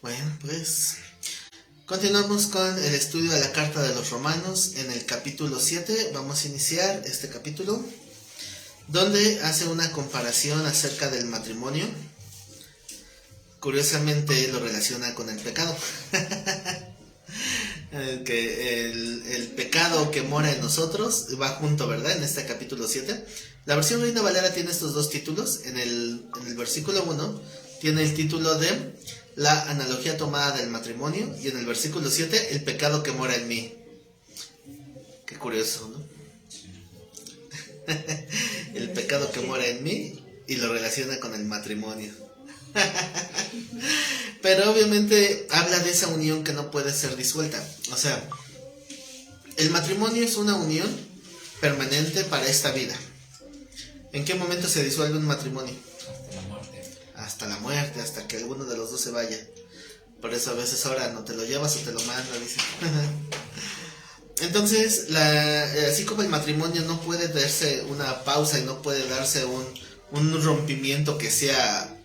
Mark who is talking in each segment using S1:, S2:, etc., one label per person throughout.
S1: Bueno, pues continuamos con el estudio de la carta de los Romanos en el capítulo 7. Vamos a iniciar este capítulo donde hace una comparación acerca del matrimonio. Curiosamente lo relaciona con el pecado. Que el pecado que mora en nosotros va junto, ¿verdad? En este capítulo 7. La versión Reina Valera tiene estos dos títulos. En el versículo 1 tiene el título de la analogía tomada del matrimonio, y en el versículo 7, el pecado que mora en mí. Qué curioso, ¿no? El pecado que mora en mí, y lo relaciona con el matrimonio. Pero obviamente habla de esa unión que no puede ser disuelta. O sea, el matrimonio es una unión permanente para esta vida. ¿En qué momento se disuelve un matrimonio? Hasta la muerte, hasta que alguno de los dos se vaya. Por eso a veces ahora no te lo llevas o te lo manda, dice. Entonces, así como el matrimonio no puede darse una pausa y no puede darse un rompimiento que sea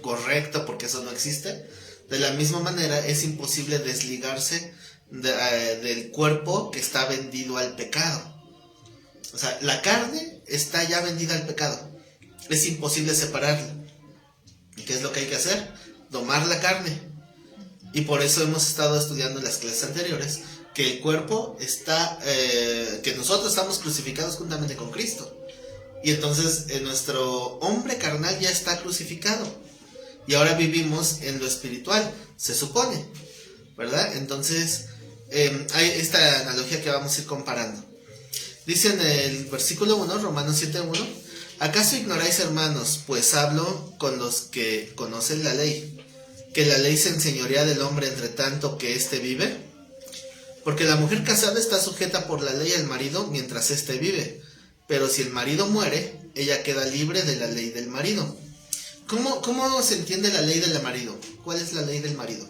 S1: correcto, porque eso no existe, de la misma manera es imposible desligarse del cuerpo que está vendido al pecado. O sea, la carne está ya vendida al pecado. Es imposible separarla. ¿Y qué es lo que hay que hacer? Domar la carne. Y por eso hemos estado estudiando en las clases anteriores que el cuerpo está, que nosotros estamos crucificados juntamente con Cristo. Y entonces nuestro hombre carnal ya está crucificado. Y ahora vivimos en lo espiritual, se supone, ¿verdad? Entonces hay esta analogía que vamos a ir comparando. Dice en el versículo 1, Romanos 7:1: ¿acaso ignoráis, hermanos, pues hablo con los que conocen la ley, que la ley se enseñorea del homre entre tanto que éste vive? Porque la mujer casada está sujeta por la ley al marido mientras éste vive, pero si el marido muere, ella queda libre de la ley del marido. ¿Cómo se entiende la ley del marido? ¿Cuál es la ley del marido?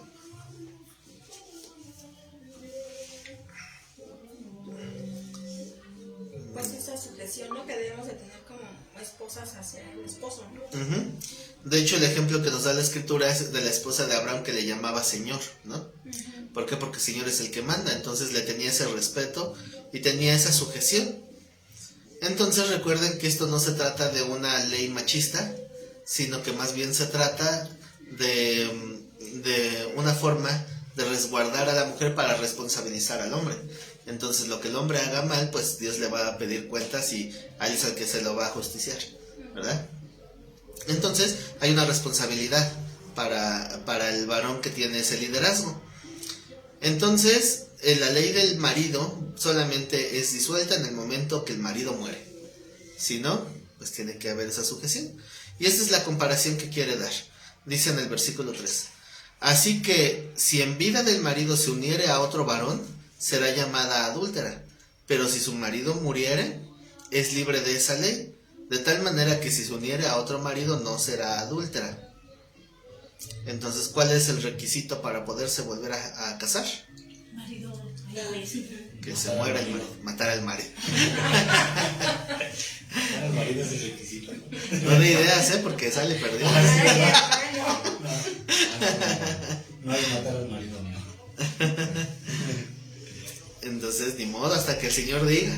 S2: Pues esa sujeción, ¿no?, que debemos de tener como esposas hacia el esposo, ¿no?
S1: De hecho, el ejemplo que nos da la escritura es de la esposa de Abraham, que le llamaba Señor, ¿no? ¿Por qué? Porque Señor es el que manda. Entonces le tenía ese respeto y tenía esa sujeción. Entonces recuerden que esto no se trata de una ley machista, sino que más bien se trata de una forma de resguardar a la mujer para responsabilizar al hombre. Entonces lo que el hombre haga mal, pues Dios le va a pedir cuentas y a él es el que se lo va a justiciar, ¿verdad? Entonces hay una responsabilidad para el varón que tiene ese liderazgo. Entonces la ley del marido solamente es disuelta en el momento que el marido muere. Si no, pues tiene que haber esa sujeción. Y esta es la comparación que quiere dar. Dice en el versículo 3: así que si en vida del marido se uniere a otro varón, será llamada adúltera, pero si su marido muriere, es libre de esa ley, de tal manera que si se uniere a otro marido no será adúltera. Entonces, ¿cuál es el requisito para poderse volver a casar?
S3: Marido,
S1: Que se muera el marido, matar al marido.
S4: El marido es el requisito.
S1: No de ideas, porque sale perdido.
S4: No hay matar al marido, no.
S1: Entonces, ni modo, hasta que el Señor diga.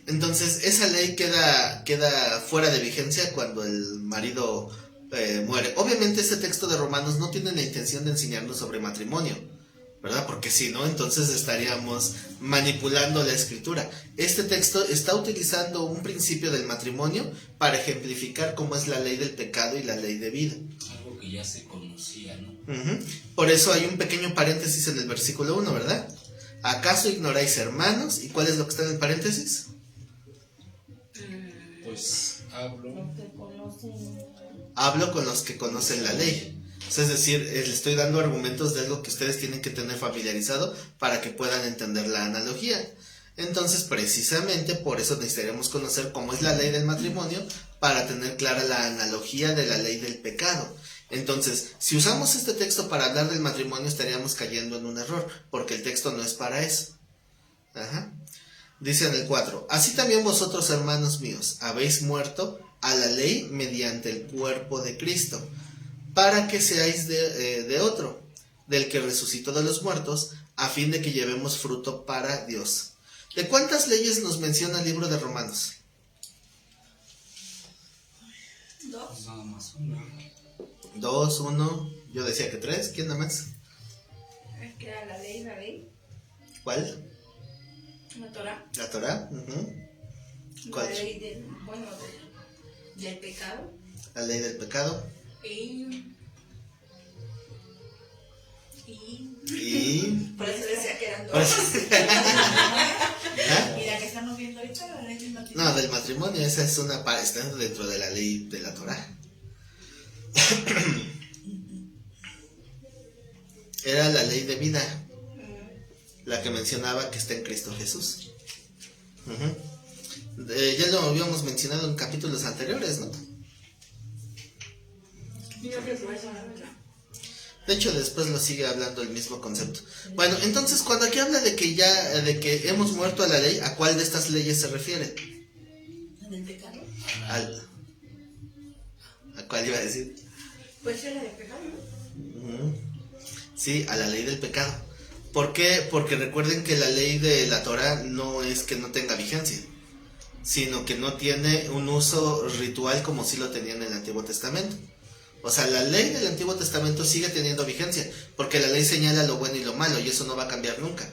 S1: Entonces, esa ley queda fuera de vigencia cuando el marido muere. Obviamente, este texto de Romanos no tiene la intención de enseñarnos sobre matrimonio, ¿verdad? Porque si no, entonces estaríamos manipulando la escritura. Este texto está utilizando un principio del matrimonio para ejemplificar cómo es la ley del pecado y la ley de vida.
S5: Algo que ya se conocía, ¿no?
S1: Por eso hay un pequeño paréntesis en el versículo 1, ¿verdad? ¿Acaso ignoráis, hermanos? ¿Y cuál es lo que está en el paréntesis?
S5: Pues
S1: Hablo con los que conocen la ley. Es decir, les estoy dando argumentos de algo que ustedes tienen que tener familiarizado para que puedan entender la analogía. Entonces, precisamente por eso necesitaríamos conocer cómo es la ley del matrimonio para tener clara la analogía de la ley del pecado. Entonces, si usamos este texto para hablar del matrimonio, estaríamos cayendo en un error, porque el texto no es para eso. Dice en el 4: así también vosotros, hermanos míos, habéis muerto a la ley mediante el cuerpo de Cristo, para que seáis de otro, del que resucitó de los muertos, a fin de que llevemos fruto para Dios. ¿De cuántas leyes nos menciona el libro de Romanos?
S2: Dos.
S5: Pues nada más una.
S1: 2, 1, yo decía que 3, ¿quién nada más?
S2: Es que era la ley.
S1: ¿Cuál?
S2: La Torah.
S1: La Torah. ¿Cuál?
S2: La ley del pecado.
S1: La ley del pecado. Y
S2: Por eso decía que eran dos.
S1: pues, ¿ah?
S3: Mira que estamos viendo ahorita la ley del matrimonio.
S1: No, del matrimonio, esa es una parte, está dentro de la ley de la Torah. Era la ley de vida, la que mencionaba que está en Cristo Jesús. Ya lo habíamos mencionado en capítulos anteriores, ¿no?
S2: Yo recuerdo, la verdad.
S1: De hecho, después lo sigue hablando el mismo concepto. Bueno, entonces, cuando aquí habla de que hemos muerto a la ley, ¿a cuál de estas leyes se refiere?
S3: ¿Del pecado?
S1: ¿A cuál iba a decir?
S2: Pues era de pecado, ¿no?
S1: Sí, a la ley del pecado. ¿Por qué? Porque recuerden que la ley de la Torah no es que no tenga vigencia, sino que no tiene un uso ritual como sí lo tenía en el Antiguo Testamento. O sea, la ley del Antiguo Testamento sigue teniendo vigencia, porque la ley señala lo bueno y lo malo, y eso no va a cambiar nunca.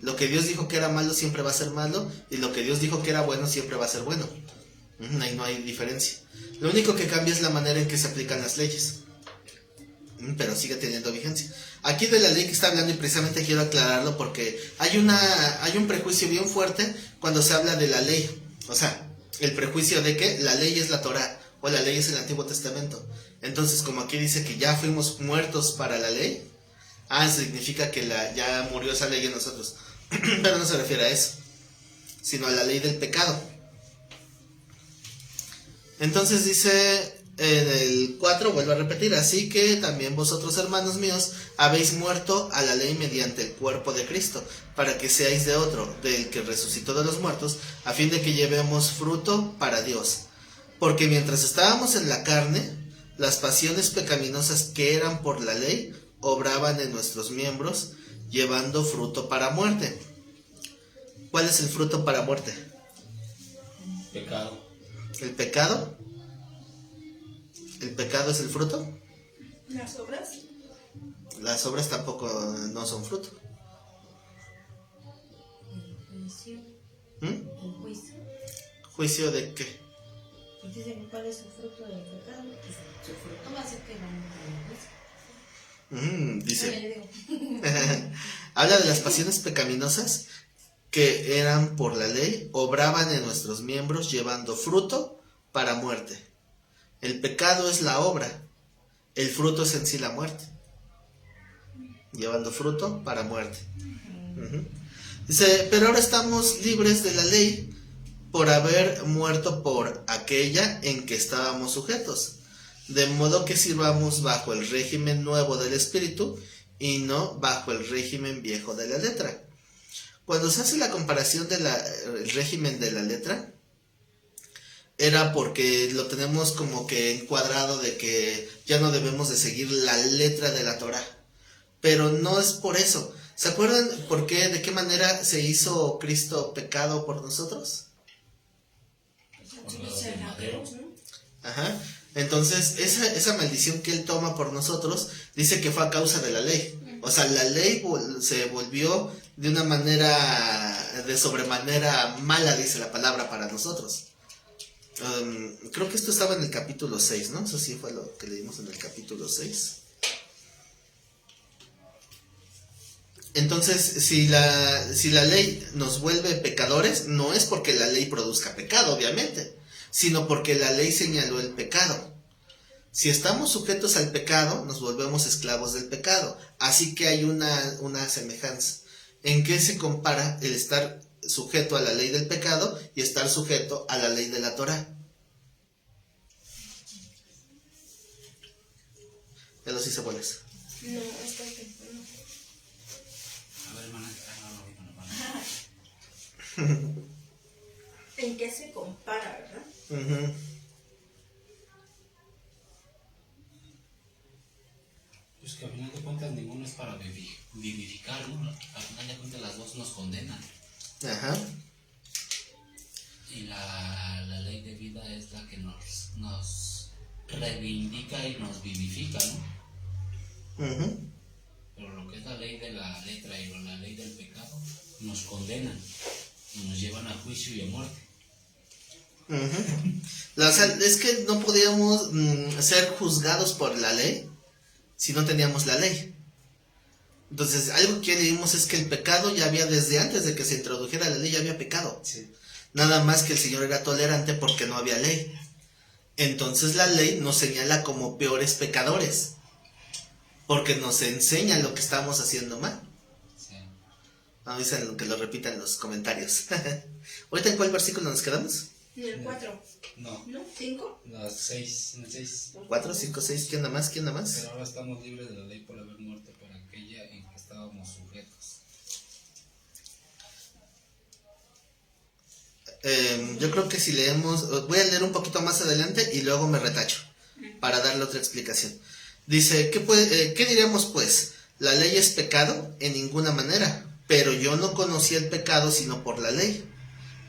S1: Lo que Dios dijo que era malo siempre va a ser malo, y lo que Dios dijo que era bueno siempre va a ser bueno. Ahí no hay diferencia. Lo único que cambia es la manera en que se aplican las leyes, pero sigue teniendo vigencia. Aquí de la ley que está hablando, y precisamente quiero aclararlo porque hay un prejuicio bien fuerte cuando se habla de la ley. O sea, el prejuicio de que la ley es la Torah o la ley es el Antiguo Testamento. Entonces, como aquí dice que ya fuimos muertos para la ley, significa que ya murió esa ley en nosotros. Pero no se refiere a eso, sino a la ley del pecado. Entonces dice en el 4, vuelvo a repetir: así que también vosotros, hermanos míos, habéis muerto a la ley mediante el cuerpo de Cristo, para que seáis de otro, del que resucitó de los muertos, a fin de que llevemos fruto para Dios. Porque mientras estábamos en la carne, las pasiones pecaminosas que eran por la ley obraban en nuestros miembros, llevando fruto para muerte. ¿Cuál es el fruto para muerte?
S5: Pecado.
S1: ¿El pecado? ¿El pecado es el fruto?
S2: Las obras.
S1: Las obras tampoco no son fruto.
S3: El juicio.
S1: ¿Mm?
S3: El juicio.
S1: ¿Juicio de qué?
S3: Pues dicen cuál es el fruto del pecado. Pues su fruto va a ser que van a juicio.
S1: Dice,
S3: Bueno, yo digo.
S1: habla de las pasiones pecaminosas que eran por la ley, obraban en nuestros miembros llevando fruto para muerte. El pecado es la obra, el fruto es en sí la muerte. Llevando fruto para muerte. Dice, pero ahora estamos libres de la ley por haber muerto por aquella en que estábamos sujetos, de modo que sirvamos bajo el régimen nuevo del espíritu y no bajo el régimen viejo de la letra. Cuando se hace la comparación del régimen de la letra, era porque lo tenemos como que encuadrado de que ya no debemos de seguir la letra de la Torah, pero no es por eso. ¿Se acuerdan por qué, de qué manera se hizo Cristo pecado por nosotros?
S5: Por lo del madero.
S1: Ajá. Entonces, esa maldición que él toma por nosotros, dice que fue a causa de la ley. O sea, la ley se volvió de una manera, de sobremanera mala, dice la palabra, para nosotros. Creo que esto estaba en el capítulo 6, ¿no? Eso sí fue lo que leímos en el capítulo 6. Entonces, si la ley nos vuelve pecadores, no es porque la ley produzca pecado, obviamente, sino porque la ley señaló el pecado. Si estamos sujetos al pecado, nos volvemos esclavos del pecado. Así que hay una semejanza. ¿En qué se compara el estar sujeto a la ley del pecado y estar sujeto a la ley de la Torah? Ya los hice bolas.
S2: No, está bien.
S5: A ver, hermana, hermana.
S2: ¿En qué se compara, verdad?
S5: Pues que al final de cuentas ninguno es para vivificar, ¿no? Al final de cuentas las dos nos condenan.
S1: Ajá.
S5: Y la ley de vida es la que nos reivindica y nos vivifica, ¿no?
S1: Ujú.
S5: Pero lo que es la ley de la letra y la ley del pecado nos condenan y nos llevan a juicio y a muerte.
S1: Ujú. O sea, es que no podíamos ser juzgados por la ley si no teníamos la ley. Entonces, algo que leímos es que el pecado ya había desde antes de que se introdujera la ley, ya había pecado.
S4: Sí.
S1: Nada más que el Señor era tolerante porque no había ley. Entonces la ley nos señala como peores pecadores, porque nos enseña lo que estamos haciendo mal.
S5: Sí.
S1: Dicen que lo repitan en los comentarios. ¿Ahorita en cuál versículo nos quedamos?
S2: En el 4,
S4: No,
S2: ¿no? 5.
S4: las 6, en el 6.
S1: 4, 5, 6, ¿quién anda más? ¿Quién anda más?
S4: Pero ahora estamos libres de la ley por haber muerto para aquella en que estábamos sujetos.
S1: Yo creo que si leemos, voy a leer un poquito más adelante y luego me retacho para darle otra explicación. Dice, ¿qué diremos pues? La ley es pecado en ninguna manera, pero yo no conocía el pecado sino por la ley,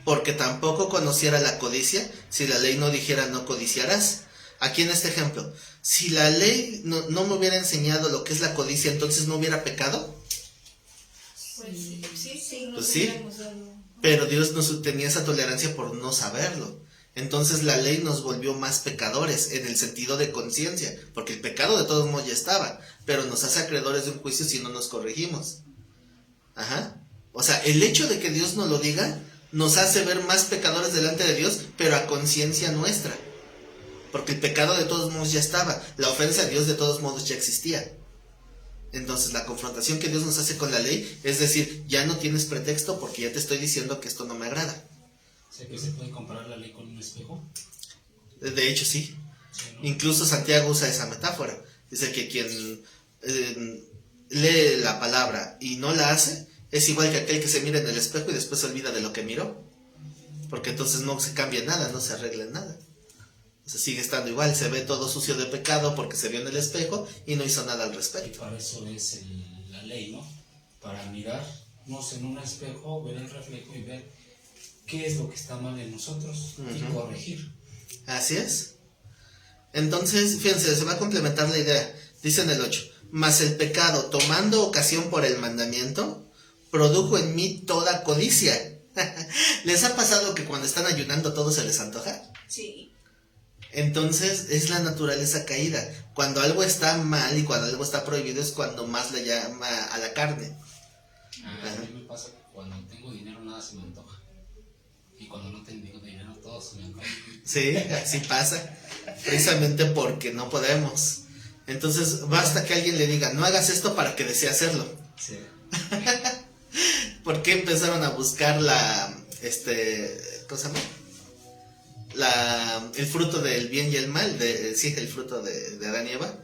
S1: porque tampoco conociera la codicia si la ley no dijera no codiciarás. Aquí en este ejemplo, si la ley no me hubiera enseñado lo que es la codicia, entonces no hubiera pecado.
S2: Pues sí.
S3: Nos
S1: Pues sí.
S3: hubiéramos dado-
S1: Pero Dios nos tenía esa tolerancia por no saberlo. Entonces la ley nos volvió más pecadores en el sentido de conciencia, porque el pecado de todos modos ya estaba, pero nos hace acreedores de un juicio si no nos corregimos. Ajá. O sea, el hecho de que Dios nos lo diga nos hace ver más pecadores delante de Dios, pero a conciencia nuestra. Porque el pecado de todos modos ya estaba, la ofensa a Dios de todos modos ya existía. Entonces la confrontación que Dios nos hace con la ley es decir, ya no tienes pretexto porque ya te estoy diciendo que esto no me agrada.
S5: ¿Sé que se puede comparar la ley con un espejo?
S1: De hecho sí,
S5: Sí, ¿no?
S1: incluso Santiago usa esa metáfora. Dice que quien lee la palabra y no la hace es igual que aquel que se mira en el espejo y después se olvida de lo que miró. Porque entonces no se cambia nada, no se arregla nada. O sea, sigue estando igual, se ve todo sucio de pecado porque se vio en el espejo y no hizo nada al
S5: Y
S1: respecto.
S5: para eso es la ley, ¿no? Para mirarnos en un espejo, ver el reflejo y ver qué es lo que está mal en nosotros y
S1: Ujú.
S5: corregir.
S1: Así es. Entonces, fíjense, se va a complementar la idea. Dice en el 8, mas el pecado, tomando ocasión por el mandamiento, produjo en mí toda codicia. ¿Les ha pasado que cuando están ayunando todo se les antoja?
S2: Sí.
S1: Entonces es la naturaleza caída. Cuando algo está mal y cuando algo está prohibido es cuando más le llama a la carne.
S5: A mí me pasa que cuando tengo dinero nada se me antoja. Y cuando no tengo dinero todo se me antoja.
S1: Sí, así pasa. Precisamente porque no podemos. Entonces basta que alguien le diga, no hagas esto para que desee hacerlo.
S4: Sí.
S1: ¿Por qué empezaron a buscar ¿cómo se llama? El fruto del bien y el mal, sí, el fruto de Adán y Eva?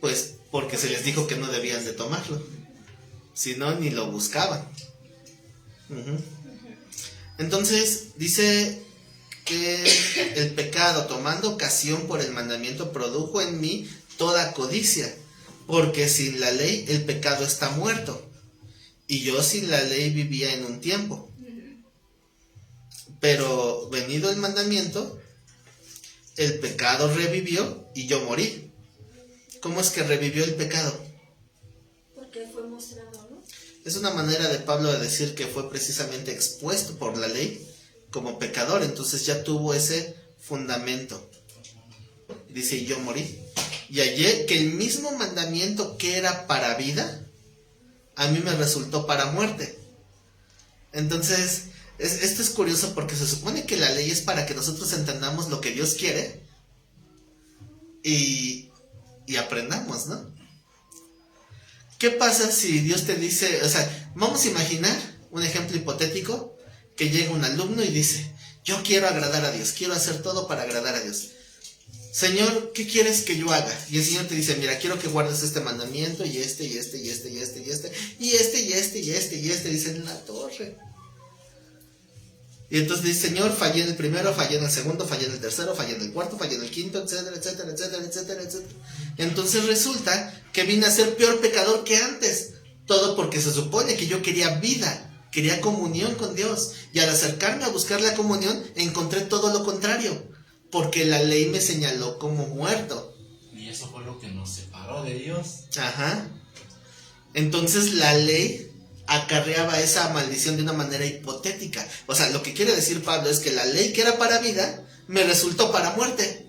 S1: Pues porque se les dijo que no debían de tomarlo. Si no, ni lo buscaban. Ujú. Entonces, dice que el pecado, tomando ocasión por el mandamiento, produjo en mí toda codicia, porque sin la ley el pecado está muerto, y yo sin la ley vivía en un tiempo. Pero venido el mandamiento, el pecado revivió y yo morí. ¿Cómo es que revivió el pecado?
S2: Porque fue mostrado, ¿no?
S1: Es una manera de Pablo de decir que fue precisamente expuesto por la ley como pecador, entonces ya tuvo ese fundamento. Dice, y yo morí. Y hallé que el mismo mandamiento que era para vida, a mí me resultó para muerte. Entonces, esto es curioso porque se supone que la ley es para que nosotros entendamos lo que Dios quiere y aprendamos, ¿no? ¿Qué pasa si Dios te dice, o sea, vamos a imaginar un ejemplo hipotético, que llega un alumno y dice, yo quiero agradar a Dios, quiero hacer todo para agradar a Dios. Señor, ¿qué quieres que yo haga? Y el Señor te dice, mira, quiero que guardes este mandamiento y este, y este, y este, y este, y este, y este, y este, y este, y este, dice en la torre. Y entonces dice, Señor, fallé en el primero, fallé en el segundo, fallé en el tercero, fallé en el cuarto, fallé en el quinto, etcétera, etcétera, etcétera, etcétera, etcétera. Entonces resulta que vine a ser peor pecador que antes. Todo porque se supone que yo quería vida, quería comunión con Dios. Y al acercarme a buscar la comunión, encontré todo lo contrario, porque la ley me señaló como muerto.
S5: Y eso fue lo que nos separó de Dios.
S1: Ajá. Entonces la ley acarreaba esa maldición de una manera hipotética. O sea, lo que quiere decir Pablo es que la ley que era para vida me resultó para muerte.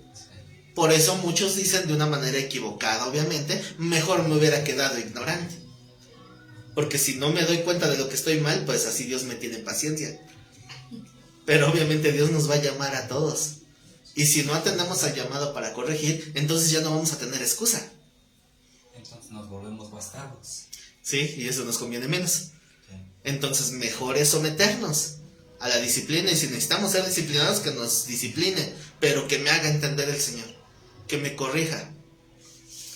S1: Por eso muchos dicen de una manera equivocada, obviamente, mejor me hubiera quedado ignorante. Porque si no me doy cuenta de lo que estoy mal, pues así Dios me tiene paciencia. Pero obviamente Dios nos va a llamar a todos. Y si no atendemos al llamado para corregir, entonces ya no vamos a tener excusa.
S5: Entonces nos volvemos bastardos.
S1: Sí, y eso nos conviene menos. Entonces mejor es someternos a la disciplina. Y si necesitamos ser disciplinados, que nos discipline, pero que me haga entender el Señor, que me corrija.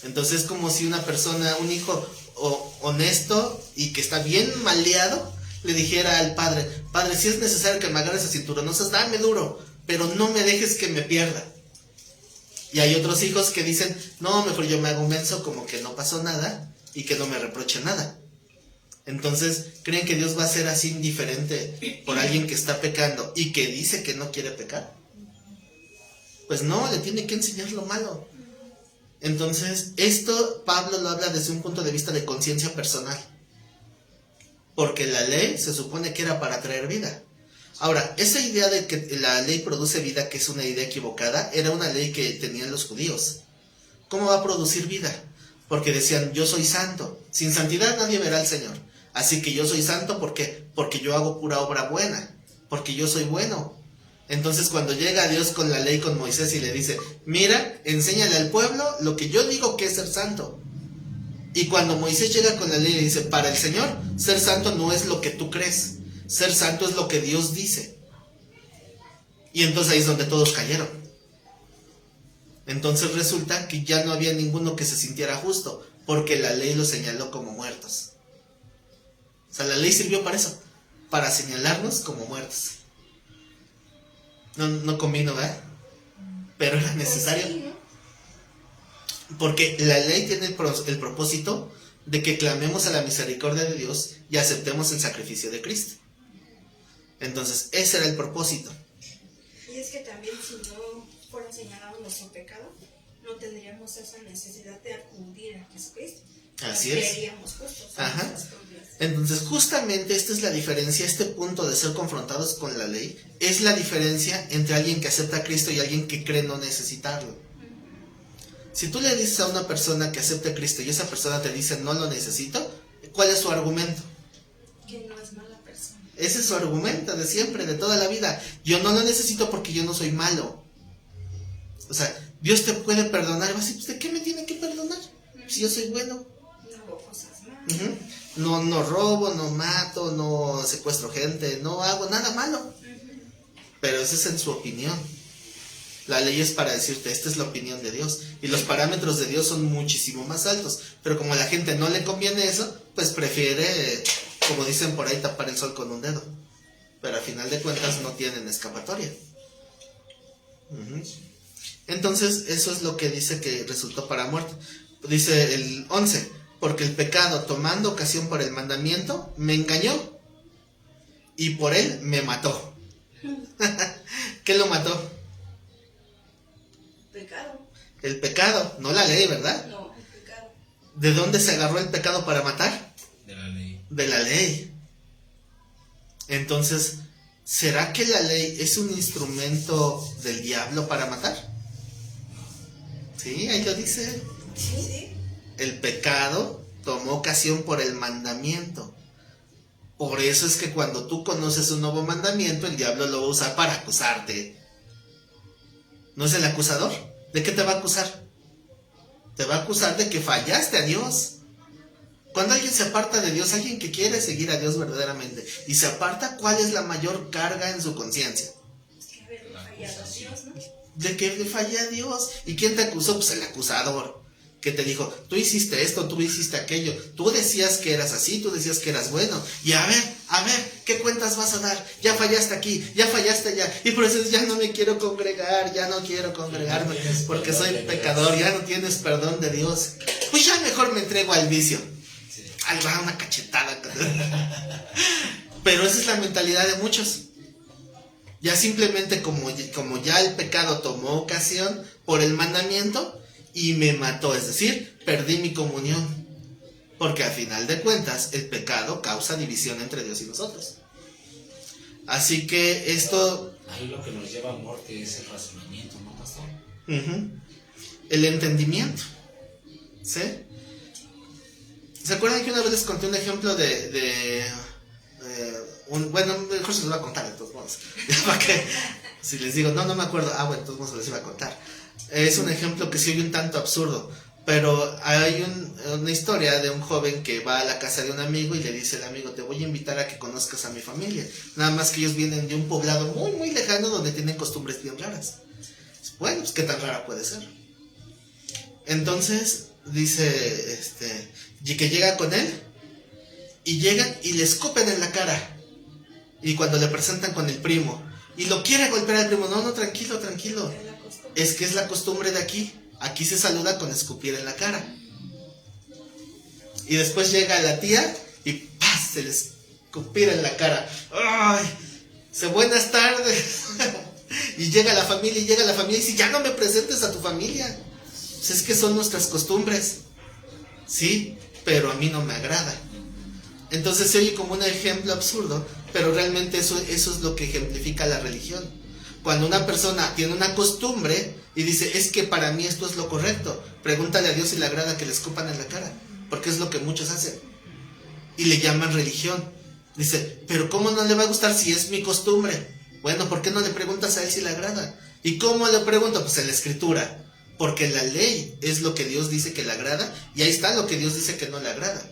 S1: Entonces es como si una persona, un hijo honesto y que está bien maleado, le dijera al padre: Padre, si es necesario que me agarres a cinturonazos, dame duro, pero no me dejes que me pierda. Y hay otros hijos que dicen: no, mejor yo me hago un menso, como que no pasó nada y que no me reproche nada. Entonces, ¿creen que Dios va a ser así indiferente por alguien que está pecando y que dice que no quiere pecar? Pues no, le tiene que enseñar lo malo. Entonces, esto Pablo lo habla desde un punto de vista de conciencia personal. Porque la ley se supone que era para traer vida. Ahora, esa idea de que la ley produce vida, que es una idea equivocada, era una ley que tenían los judíos. ¿Cómo va a producir vida? Porque decían: yo soy santo. Sin santidad nadie verá al Señor. Así que yo soy santo, ¿por qué? Porque yo hago pura obra buena. Porque yo soy bueno. Entonces cuando llega Dios con la ley, con Moisés, y le dice: mira, enséñale al pueblo lo que yo digo que es ser santo. Y cuando Moisés llega con la ley, le dice: para el Señor, ser santo no es lo que tú crees. Ser santo es lo que Dios dice. Y entonces ahí es donde todos cayeron. Entonces resulta que ya no había ninguno que se sintiera justo, porque la ley los señaló como muertos. O sea, la ley sirvió para eso, para señalarnos como muertos. No convino, ¿verdad? Pero era necesario. Porque la ley tiene el propósito de que clamemos a la misericordia de Dios y aceptemos el sacrificio de Cristo. Entonces, ese era el propósito.
S2: Y es que también, si no fuera señalado nuestro pecado, no tendríamos esa necesidad de acudir a Jesucristo.
S1: Así es.
S2: Seríamos justos.
S1: Ajá. Entonces, justamente esta es la diferencia, este punto de ser confrontados con la ley, es la diferencia entre alguien que acepta a Cristo y alguien que cree no necesitarlo. Si tú le dices a una persona que acepta a Cristo y esa persona te dice: no lo necesito, ¿cuál es su argumento?
S2: Que no es mala persona.
S1: Ese es su argumento de siempre, de toda la vida. Yo no lo necesito porque yo no soy malo. O sea, Dios te puede perdonar. Y vas a decir: pues, ¿de qué me tiene que perdonar? Si yo soy bueno.
S2: No hago cosas malas.
S1: No robo, no mato, no secuestro gente, no hago nada malo. Pero esa es en su opinión. La ley es para decirte: esta es la opinión de Dios. Y los parámetros de Dios son muchísimo más altos. Pero como a la gente no le conviene eso, pues prefiere, como dicen por ahí, tapar el sol con un dedo. Pero al final de cuentas no tienen escapatoria. Entonces, eso es lo que dice que resultó para muerte. Dice el 11: porque el pecado, tomando ocasión por el mandamiento, me engañó, y por él me mató. ¿Qué lo mató?
S2: Pecado.
S1: El pecado, no la ley, ¿verdad?
S2: No, el pecado.
S1: ¿De dónde se agarró el pecado para matar?
S4: De la ley.
S1: De la ley. Entonces, ¿será que la ley es un instrumento del diablo para matar? Sí, ahí lo dice.
S2: Sí.
S1: El pecado tomó ocasión por el mandamiento. Por eso es que cuando tú conoces un nuevo mandamiento, el diablo lo va a usar para acusarte. ¿No es el acusador? ¿De qué te va a acusar? Te va a acusar de que fallaste a Dios. Cuando alguien se aparta de Dios, alguien que quiere seguir a Dios verdaderamente, y se aparta, ¿cuál es la mayor carga en su conciencia?
S2: Que haberle fallado a Dios, ¿no?
S1: De que le falla a Dios. ¿Y quién te acusó? Pues el acusador. que te dijo, tú hiciste esto, tú hiciste aquello, tú decías que eras así, tú decías que eras bueno, y a ver, ¿qué cuentas vas a dar? Ya fallaste aquí, ya fallaste allá, y por eso ya no me quiero congregar, ya no quiero congregarme, porque soy pecador, ya no tienes perdón de Dios. Pues ya mejor me entrego al vicio. Ahí va una cachetada. Pero esa es la mentalidad de muchos. Ya simplemente como ya el pecado tomó ocasión por el mandamiento, y me mató, es decir, perdí mi comunión, porque al final de cuentas el pecado causa división entre Dios y nosotros. Así que esto...
S5: Ahí lo que nos lleva a muerte es el razonamiento, ¿no, pastor?
S1: El entendimiento, ¿sí? ¿Se acuerdan que una vez les conté un ejemplo bueno, mejor se los voy a contar de todos modos, para que si les digo, no me acuerdo, bueno, de todos modos se les iba a contar. Es un ejemplo que se oye un tanto absurdo, pero hay una historia de un joven que va a la casa de un amigo y le dice al amigo, te voy a invitar a que conozcas a mi familia. Nada más que ellos vienen de un poblado muy, muy lejano donde tienen costumbres bien raras. Bueno, pues qué tan rara puede ser. Entonces dice que llega con él y llegan y le escupen en la cara. Y cuando le presentan con el primo y lo quiere golpear al primo, no, tranquilo. Es que es la costumbre de aquí. Aquí se saluda con escupir en la cara. Y después llega la tía y ¡paz! Se le escupir en la cara. ¡Ay! Dice, buenas tardes. Y llega la familia y dice, ya no me presentes a tu familia. Pues es que son nuestras costumbres. Sí, pero a mí no me agrada. Entonces se oye como un ejemplo absurdo, pero realmente eso es lo que ejemplifica la religión. Cuando una persona tiene una costumbre y dice, es que para mí esto es lo correcto, pregúntale a Dios si le agrada que le escupan en la cara, porque es lo que muchos hacen. Y le llaman religión. Dice, pero ¿cómo no le va a gustar si es mi costumbre? Bueno, ¿por qué no le preguntas a él si le agrada? ¿Y cómo le pregunto? Pues en la escritura. Porque la ley es lo que Dios dice que le agrada, y ahí está lo que Dios dice que no le agrada.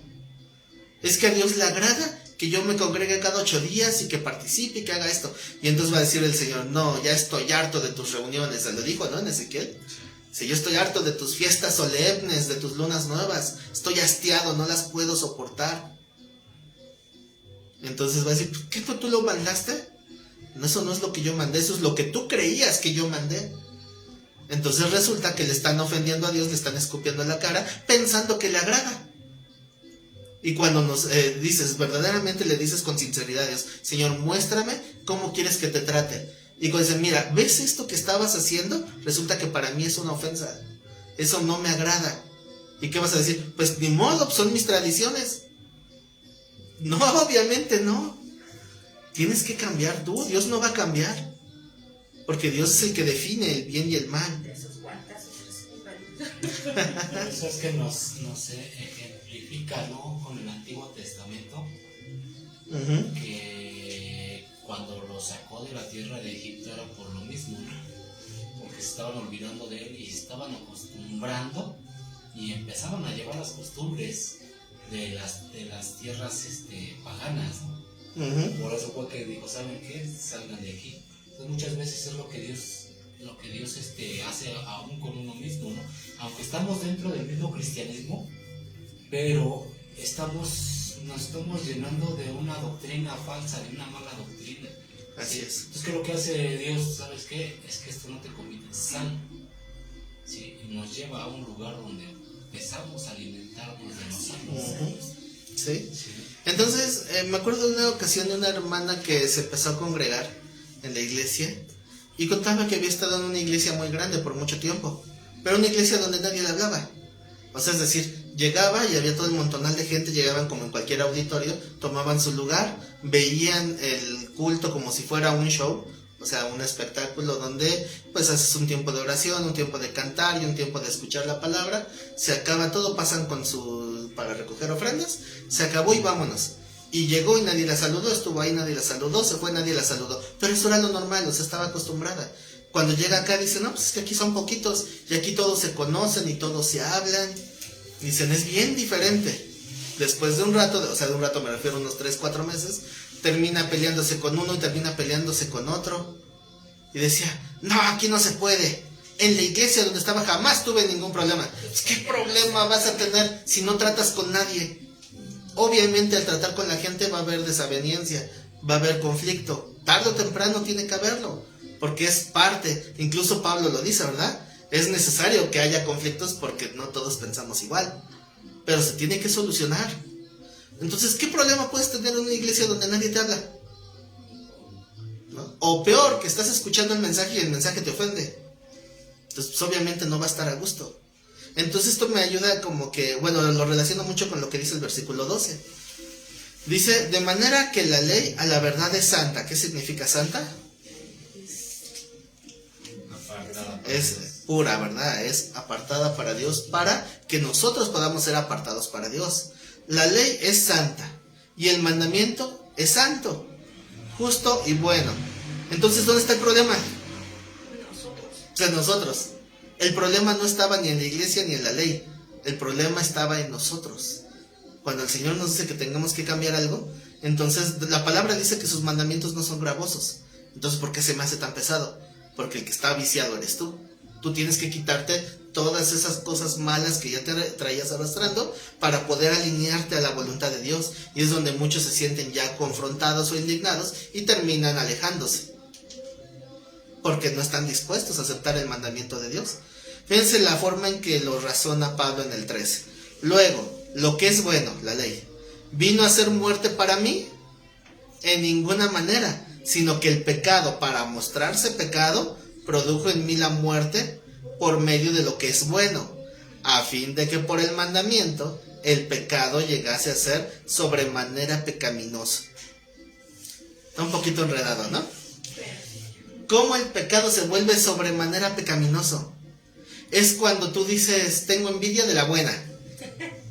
S1: Es que a Dios le agrada que yo me congregue cada 8 días y que participe y que haga esto. Y entonces va a decir el Señor, no, ya estoy harto de tus reuniones. Se lo dijo, ¿no? En Ezequiel. Si yo estoy harto de tus fiestas solemnes, de tus lunas nuevas. Estoy hastiado, no las puedo soportar. Entonces va a decir, ¿qué tú lo mandaste? No, eso no es lo que yo mandé, eso es lo que tú creías que yo mandé. Entonces resulta que le están ofendiendo a Dios, le están escupiendo en la cara, pensando que le agrada. Y cuando nos dices, verdaderamente le dices con sinceridad a Dios, Señor, muéstrame cómo quieres que te trate. Y cuando dices, mira, ¿ves esto que estabas haciendo? Resulta que para mí es una ofensa. Eso no me agrada. ¿Y qué vas a decir? Pues ni modo, son mis tradiciones. No, obviamente no. Tienes que cambiar tú, Dios no va a cambiar. Porque Dios es el que define el bien y el mal.
S5: Eso es que nos ejemplifica, ¿no? Con el Antiguo Testamento, que cuando lo sacó de la tierra de Egipto era por lo mismo, ¿no? Porque se estaban olvidando de él y se estaban acostumbrando y empezaban a llevar las costumbres de las tierras paganas, ¿no? Por eso fue que dijo, ¿saben qué? Salgan de aquí. Entonces muchas veces es lo que Dios hace aún con uno mismo, ¿no? Aunque estamos dentro del mismo cristianismo, pero nos estamos llenando de una doctrina falsa, de una mala doctrina.
S1: Así es.
S5: Entonces, ¿qué es lo que hace Dios? ¿Sabes qué? Es que esto no te conviene, sal. ¿Sí? Y nos lleva a un lugar donde empezamos a alimentarnos de nosotros.
S1: ¿Sí? Entonces, me acuerdo de una ocasión de una hermana que se empezó a congregar en la iglesia y contaba que había estado en una iglesia muy grande por mucho tiempo, pero una iglesia donde nadie le hablaba. O sea, es decir, llegaba y había todo el montonal de gente, llegaban como en cualquier auditorio, tomaban su lugar, veían el culto como si fuera un show, o sea, un espectáculo donde pues haces un tiempo de oración, un tiempo de cantar y un tiempo de escuchar la palabra, se acaba todo, pasan para recoger ofrendas, se acabó y vámonos. Y llegó y nadie la saludó, estuvo ahí, nadie la saludó, se fue, nadie la saludó, pero eso era lo normal, o sea, estaba acostumbrada. Cuando llega acá dice, no, pues es que aquí son poquitos y aquí todos se conocen y todos se hablan. Dicen, es bien diferente. Después de un rato, o sea, de un rato me refiero a unos 3-4 meses, termina peleándose con uno y termina peleándose con otro. Y decía, no, aquí no se puede. En la iglesia donde estaba jamás tuve ningún problema. Pues, ¿qué problema vas a tener si no tratas con nadie? Obviamente al tratar con la gente va a haber desaveniencia, va a haber conflicto. Tarde o temprano tiene que haberlo, porque es parte. Incluso Pablo lo dice, ¿verdad? Es necesario que haya conflictos porque no todos pensamos igual, pero se tiene que solucionar. Entonces, ¿qué problema puedes tener en una iglesia donde nadie te habla? ¿No? O peor, que estás escuchando el mensaje y el mensaje te ofende. Entonces, pues, obviamente no va a estar a gusto. Entonces esto me ayuda como que, bueno, lo relaciono mucho con lo que dice el versículo 12. Dice, de manera que la ley a la verdad es santa. ¿Qué significa santa? Es pura, ¿verdad? Es apartada para Dios, para que nosotros podamos ser apartados para Dios. La ley es santa y el mandamiento es santo, justo y bueno. Entonces, ¿dónde está el problema? En nosotros. El problema no estaba ni en la iglesia ni en la ley. El problema estaba en nosotros. Cuando el Señor nos dice que tengamos que cambiar algo, entonces la palabra dice que sus mandamientos no son gravosos. Entonces, ¿por qué se me hace tan pesado? Porque el que está viciado eres tú. Tú tienes que quitarte todas esas cosas malas que ya te traías arrastrando para poder alinearte a la voluntad de Dios. Y es donde muchos se sienten ya confrontados o indignados y terminan alejándose, porque no están dispuestos a aceptar el mandamiento de Dios. Fíjense la forma en que lo razona Pablo en el 13. Luego, lo que es bueno, la ley, ¿vino a ser muerte para mí? En ninguna manera, sino que el pecado, para mostrarse pecado, produjo en mí la muerte por medio de lo que es bueno, a fin de que por el mandamiento el pecado llegase a ser sobremanera pecaminoso. Está un poquito enredado, ¿no? ¿Cómo el pecado se vuelve sobremanera pecaminoso? Es cuando tú dices, tengo envidia de la buena.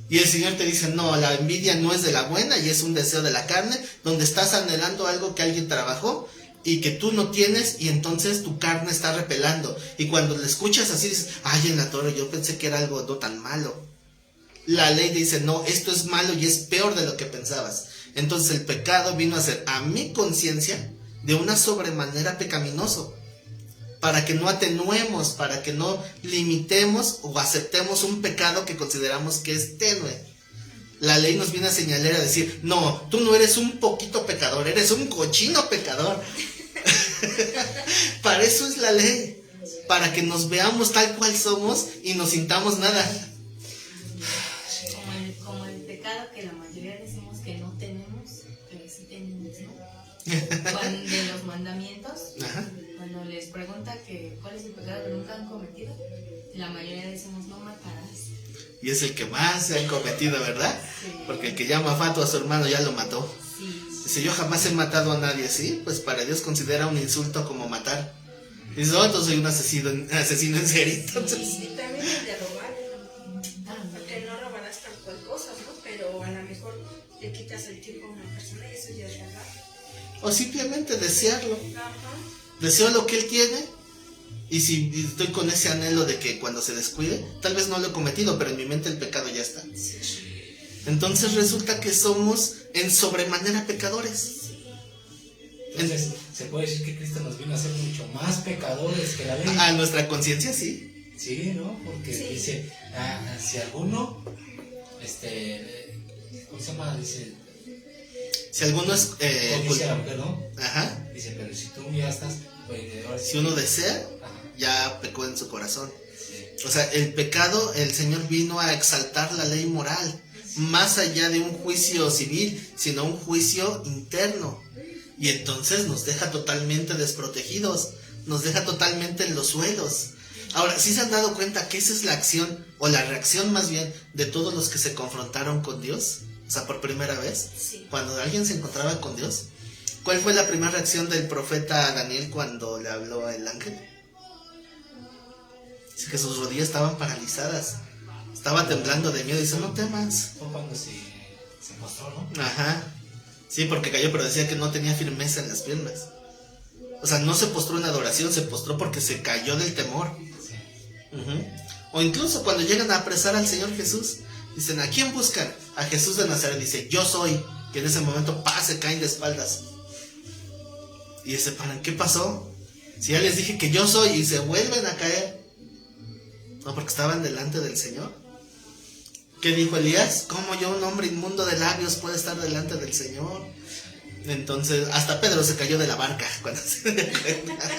S1: Y el Señor te dice, no, la envidia no es de la buena y es un deseo de la carne, donde estás anhelando algo que alguien trabajó y que tú no tienes, y entonces tu carne está repelando. Y cuando le escuchas así, dices, ay, en la torre, yo pensé que era algo no tan malo. La ley dice, no, esto es malo y es peor de lo que pensabas. Entonces el pecado vino a ser a mi conciencia de una sobremanera pecaminoso, para que no atenuemos, para que no limitemos o aceptemos un pecado que consideramos que es tenue. La ley nos viene a señalar, a decir, no, tú no eres un poquito pecador, eres un cochino pecador. Para eso es la ley, para que nos veamos tal cual somos y no sintamos nada.
S3: Como el pecado que la mayoría decimos que no tenemos, pero sí tenemos, ¿no? Cuando, de los mandamientos,
S1: Ajá.
S3: cuando les pregunta que cuál es el pecado que nunca han cometido, la mayoría decimos no matarás.
S1: Y es el que más se han cometido, ¿verdad?
S3: Sí.
S1: Porque el que llama fato a su hermano ya lo mató.
S3: Sí.
S1: Dice, yo jamás he matado a nadie, ¿sí? Pues para Dios considera un insulto como matar. Dice, no, entonces soy un asesino en serie. Entonces,
S2: Y también el de robar, porque no robarás tal cual cosas, ¿no? Pero a lo mejor le quitas el tiempo a una persona y eso ya es robar.
S1: o simplemente desearlo.
S2: Ajá.
S1: Deseo lo que él tiene. Y si estoy con ese anhelo de que cuando se descuide, tal vez no lo he cometido, pero en mi mente el pecado ya está. Entonces resulta que somos en sobremanera pecadores.
S5: Entonces, se puede decir que Cristo nos vino a hacer mucho más pecadores que la ley.
S1: A nuestra conciencia, sí.
S5: Sí, ¿no? Porque
S2: Sí.
S5: dice, si alguno, ¿cómo se llama? Dice,
S1: Si alguno es...
S5: dice a la mujer, ¿no?
S1: Ajá.
S5: Dice, pero si tú ya estás, pues, ahora sí
S1: Si uno desea,
S5: Ajá,
S1: ya pecó en su corazón.
S5: sí.
S1: O sea, el pecado, el Señor vino a exaltar la ley moral, más allá de un juicio civil, sino un juicio interno. Y entonces nos deja totalmente desprotegidos, nos deja totalmente en los suelos. Ahora, ¿sí se han dado cuenta que esa es la acción, o la reacción más bien, de todos los que se confrontaron con Dios? O sea, por primera vez,
S2: Sí.
S1: cuando alguien se encontraba con Dios. ¿Cuál fue la primera reacción del profeta Daniel cuando le habló el ángel? Dice que sus rodillas estaban paralizadas, estaba temblando de miedo. Dice, no temas.
S5: Fue cuando se mostró, ¿no?
S1: Ajá. Sí, porque cayó, pero decía que no tenía firmeza en las piernas. O sea, no se postró en adoración, se postró porque se cayó del temor.
S5: Sí.
S1: Ujú. O incluso cuando llegan a apresar al Señor Jesús, dicen, ¿a quién buscan? A Jesús de Nazaret. Dice, yo soy. Y en ese momento, se caen de espaldas. Y se paran, ¿qué pasó? Si ya les dije que yo soy, y se vuelven a caer. No, porque estaban delante del Señor. ¿Qué dijo Elías? ¿Cómo yo, un hombre inmundo de labios, puede estar delante del Señor? Entonces, hasta Pedro se cayó de la barca cuando se dio cuenta.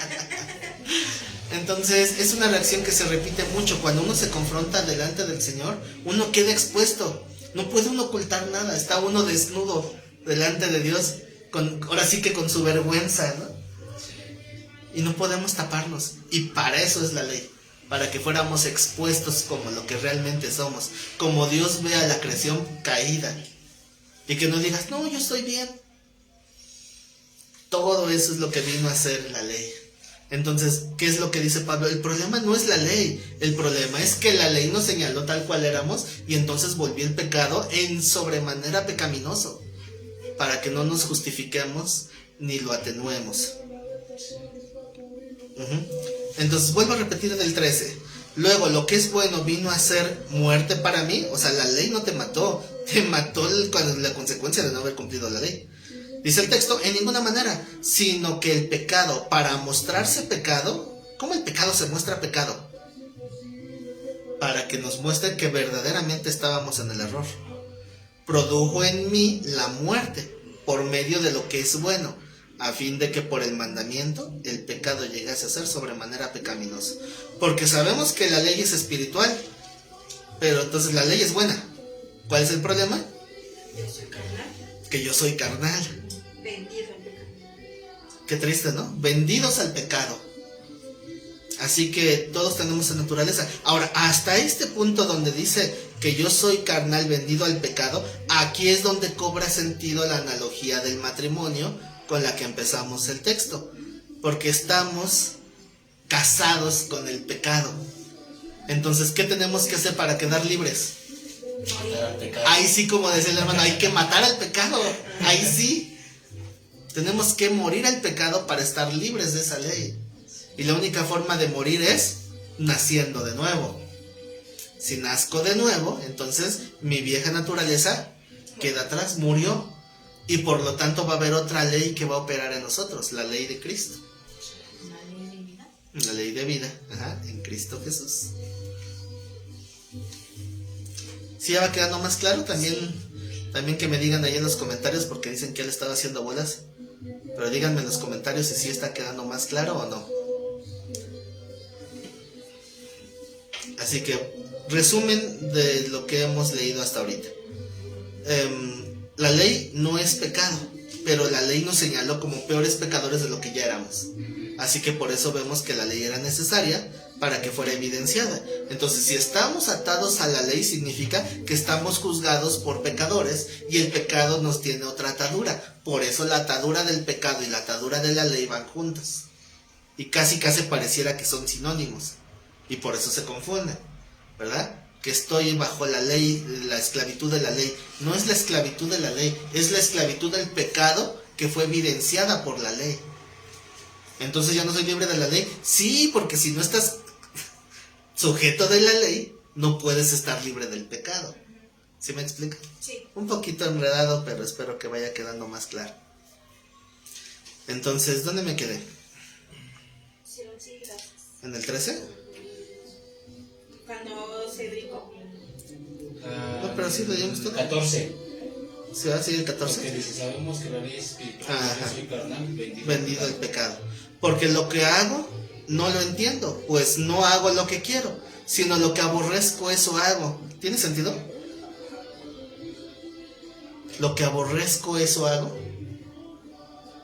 S1: Entonces, es una reacción que se repite mucho. Cuando uno se confronta delante del Señor, uno queda expuesto. No puede uno ocultar nada. Está uno desnudo delante de Dios, ahora sí que con su vergüenza, ¿no? Y no podemos taparnos. Y para eso es la ley. Para que fuéramos expuestos como lo que realmente somos. Como Dios ve a la creación caída. Y que no digas, no, yo estoy bien. Todo eso es lo que vino a hacer la ley. Entonces, ¿qué es lo que dice Pablo? El problema no es la ley. El problema es que la ley nos señaló tal cual éramos. Y entonces volvió el pecado en sobremanera pecaminoso. Para que no nos justifiquemos ni lo atenuemos. Entonces vuelvo a repetir en el 13. Luego, lo que es bueno vino a ser muerte para mí. O sea, la ley no te mató. Te mató la consecuencia de no haber cumplido la ley. Dice el texto, en ninguna manera, sino que el pecado, para mostrarse pecado. ¿Cómo el pecado se muestra pecado? Para que nos muestre que verdaderamente estábamos en el error. Produjo en mí la muerte por medio de lo que es bueno, a fin de que por el mandamiento el pecado llegase a ser sobremanera pecaminoso. Porque sabemos que la ley es espiritual, pero entonces la ley es buena. ¿Cuál es el problema?
S2: Yo soy carnal.
S1: Que yo soy carnal.
S2: Vendido al pecado.
S1: Qué triste, ¿no? Vendidos al pecado. Así que todos tenemos esa naturaleza. Ahora, hasta este punto donde dice que yo soy carnal vendido al pecado, aquí es donde cobra sentido la analogía del matrimonio con la que empezamos el texto. Porque estamos casados con el pecado. Entonces, ¿qué tenemos que hacer para quedar libres? Ahí sí, como decía el hermano, hay que matar al pecado. Ahí sí. Tenemos que morir al pecado para estar libres de esa ley. Y la única forma de morir es naciendo de nuevo. Si nazco de nuevo, entonces mi vieja naturaleza queda atrás, murió. Y por lo tanto va a haber otra ley que va a operar en nosotros, la ley de Cristo.
S3: ¿La ley de vida?
S1: La ley de vida, en Cristo Jesús. ¿Sí ya va quedando más claro? También que me digan ahí en los comentarios, porque dicen que él estaba haciendo bolas. Pero díganme en los comentarios si sí está quedando más claro o no. Así que, resumen de lo que hemos leído hasta ahorita. La ley no es pecado, pero la ley nos señaló como peores pecadores de lo que ya éramos. Así que por eso vemos que la ley era necesaria para que fuera evidenciada. Entonces, si estamos atados a la ley, significa que estamos juzgados por pecadores y el pecado nos tiene otra atadura. Por eso la atadura del pecado y la atadura de la ley van juntas. Y casi pareciera que son sinónimos. Y por eso se confunden, ¿verdad? Que estoy bajo la ley, la esclavitud de la ley. No es la esclavitud de la ley, es la esclavitud del pecado que fue evidenciada por la ley. Entonces, ¿ya no soy libre de la ley? Sí, porque si no estás sujeto de la ley, no puedes estar libre del pecado. ¿Sí me explica?
S2: Sí.
S1: Un poquito enredado, pero espero que vaya quedando más claro. Entonces, ¿dónde me quedé?
S2: Sí, gracias.
S1: ¿En el 13?
S2: Cuando se brincó.
S1: No, pero sí lo llevamos todo.
S5: 14.
S1: ¿Se va a seguir el 14?
S5: Porque dice, sabemos que la ley es espiritual, yo soy carnal,
S1: vendido al pecado. Porque lo que hago, no lo entiendo, pues no hago lo que quiero, sino lo que aborrezco, eso hago. ¿Tiene sentido? Lo que aborrezco, eso hago.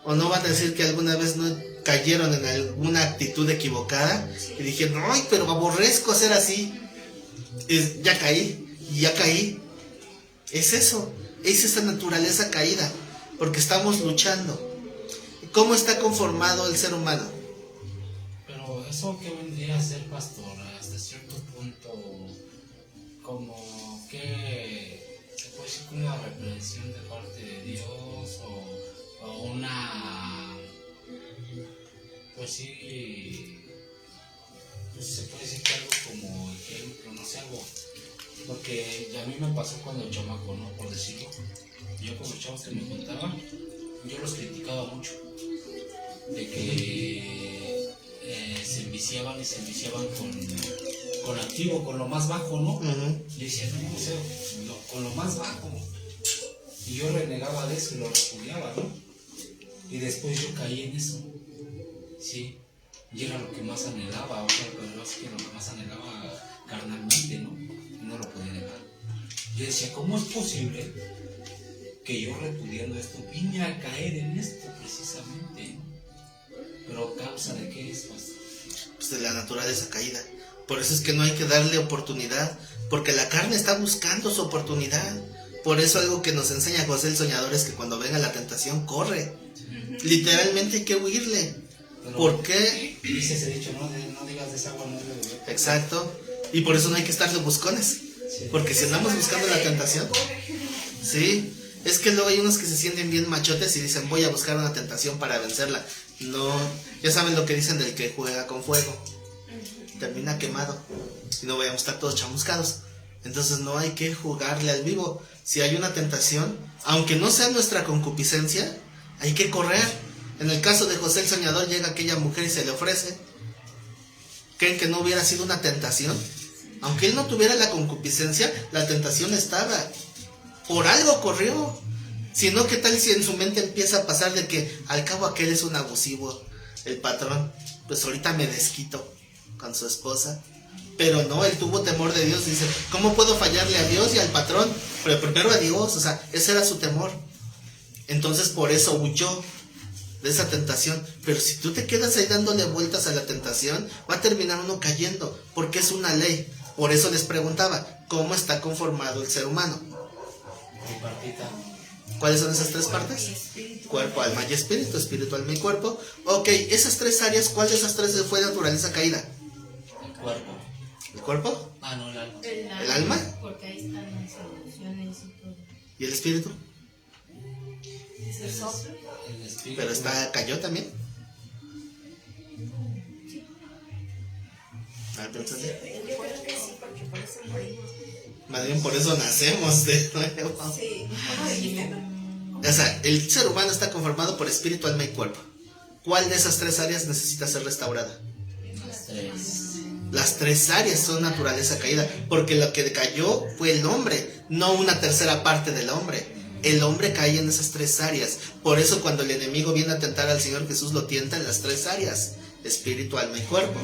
S1: ¿O no van a decir que alguna vez no cayeron en alguna actitud equivocada y dijeron, ay, pero aborrezco hacer así? Ya caí. Es eso, es esa naturaleza caída, porque estamos luchando. ¿Cómo está conformado el ser humano?
S5: Pero eso que vendría a ser, pastor, hasta cierto punto, como que se puede decir como una reprensión de parte de Dios o una, pues sí, pues se puede decir que algo como ejemplo, no sé, algo, porque a mí me pasó cuando chamaco, ¿no? Por decirlo, yo con los chavos que me contaban, yo los criticaba mucho, de que se enviciaban con con activo, con lo más bajo, ¿no?
S1: Ujú.
S5: Yo decía, no, o sea, con lo más bajo. Y yo renegaba de eso y lo repudiaba, ¿no? Y después yo caí en eso. Sí. Y era lo que más anhelaba, o sea, lo que más anhelaba carnalmente, ¿no? Y no lo podía dejar. Yo decía, ¿cómo es posible que yo repudiando esto vine a caer en esto precisamente? Pero ¿causa de qué es, pastor?
S1: Pues de la naturaleza caída. Por eso es que no hay que darle oportunidad, porque la carne está buscando su oportunidad. Por eso algo que nos enseña José el Soñador es que cuando venga la tentación, corre. Literalmente hay que huirle.
S5: Pero
S1: ¿Por qué?
S5: dice ese dicho, no digas desagua, no debe beber.
S1: Exacto. Y por eso no hay que estar de buscones.
S5: Sí.
S1: Porque si andamos buscando la tentación, sí, es que luego hay unos que se sienten bien machotes y dicen, voy a buscar una tentación para vencerla. No, ya saben lo que dicen del que juega con fuego, termina quemado. Y no vayamos a estar todos chamuscados. Entonces no hay que jugarle al vivo. Si hay una tentación, aunque no sea nuestra concupiscencia, hay que correr. En el caso de José el Soñador, llega aquella mujer y se le ofrece. ¿Creen que no hubiera sido una tentación? Aunque él no tuviera la concupiscencia, la tentación estaba. Por algo corrió. Si no, ¿qué tal si en su mente empieza a pasar de que al cabo aquel es un abusivo, el patrón? Pues ahorita me desquito con su esposa. Pero no, él tuvo temor de Dios. Dice, ¿cómo puedo fallarle a Dios y al patrón? Pero primero a Dios, o sea, ese era su temor. Entonces por eso huyó de esa tentación. Pero si tú te quedas ahí dándole vueltas a la tentación, va a terminar uno cayendo, porque es una ley. Por eso les preguntaba, ¿cómo está conformado el ser humano?
S5: Tripartita.
S1: ¿Cuáles son esas tres partes? Cuerpo, alma y espíritu. Espíritu, alma y cuerpo. Ok, esas tres áreas, ¿cuál de esas tres fue naturaleza caída?
S5: El cuerpo.
S1: ¿El cuerpo?
S5: Ah, no, el alma.
S1: ¿El alma?
S3: Porque ahí están las emociones y todo.
S1: ¿Y el espíritu?
S3: Es el soplo.
S5: El espíritu.
S1: Pero cayó también. A ver, pregúntate.
S2: Yo creo que sí, porque por eso morimos.
S1: Más bien por eso nacemos de nuevo.
S2: Sí.
S1: O sea, el ser humano está conformado por espíritu, alma y cuerpo. ¿Cuál de esas tres áreas necesita ser restaurada?
S5: Las tres.
S1: Las tres áreas son naturaleza caída, porque lo que cayó fue el hombre, no una tercera parte del hombre. El hombre cae en esas tres áreas. Por eso cuando el enemigo viene a tentar al Señor Jesús, lo tienta en las tres áreas: espíritu, alma y cuerpo.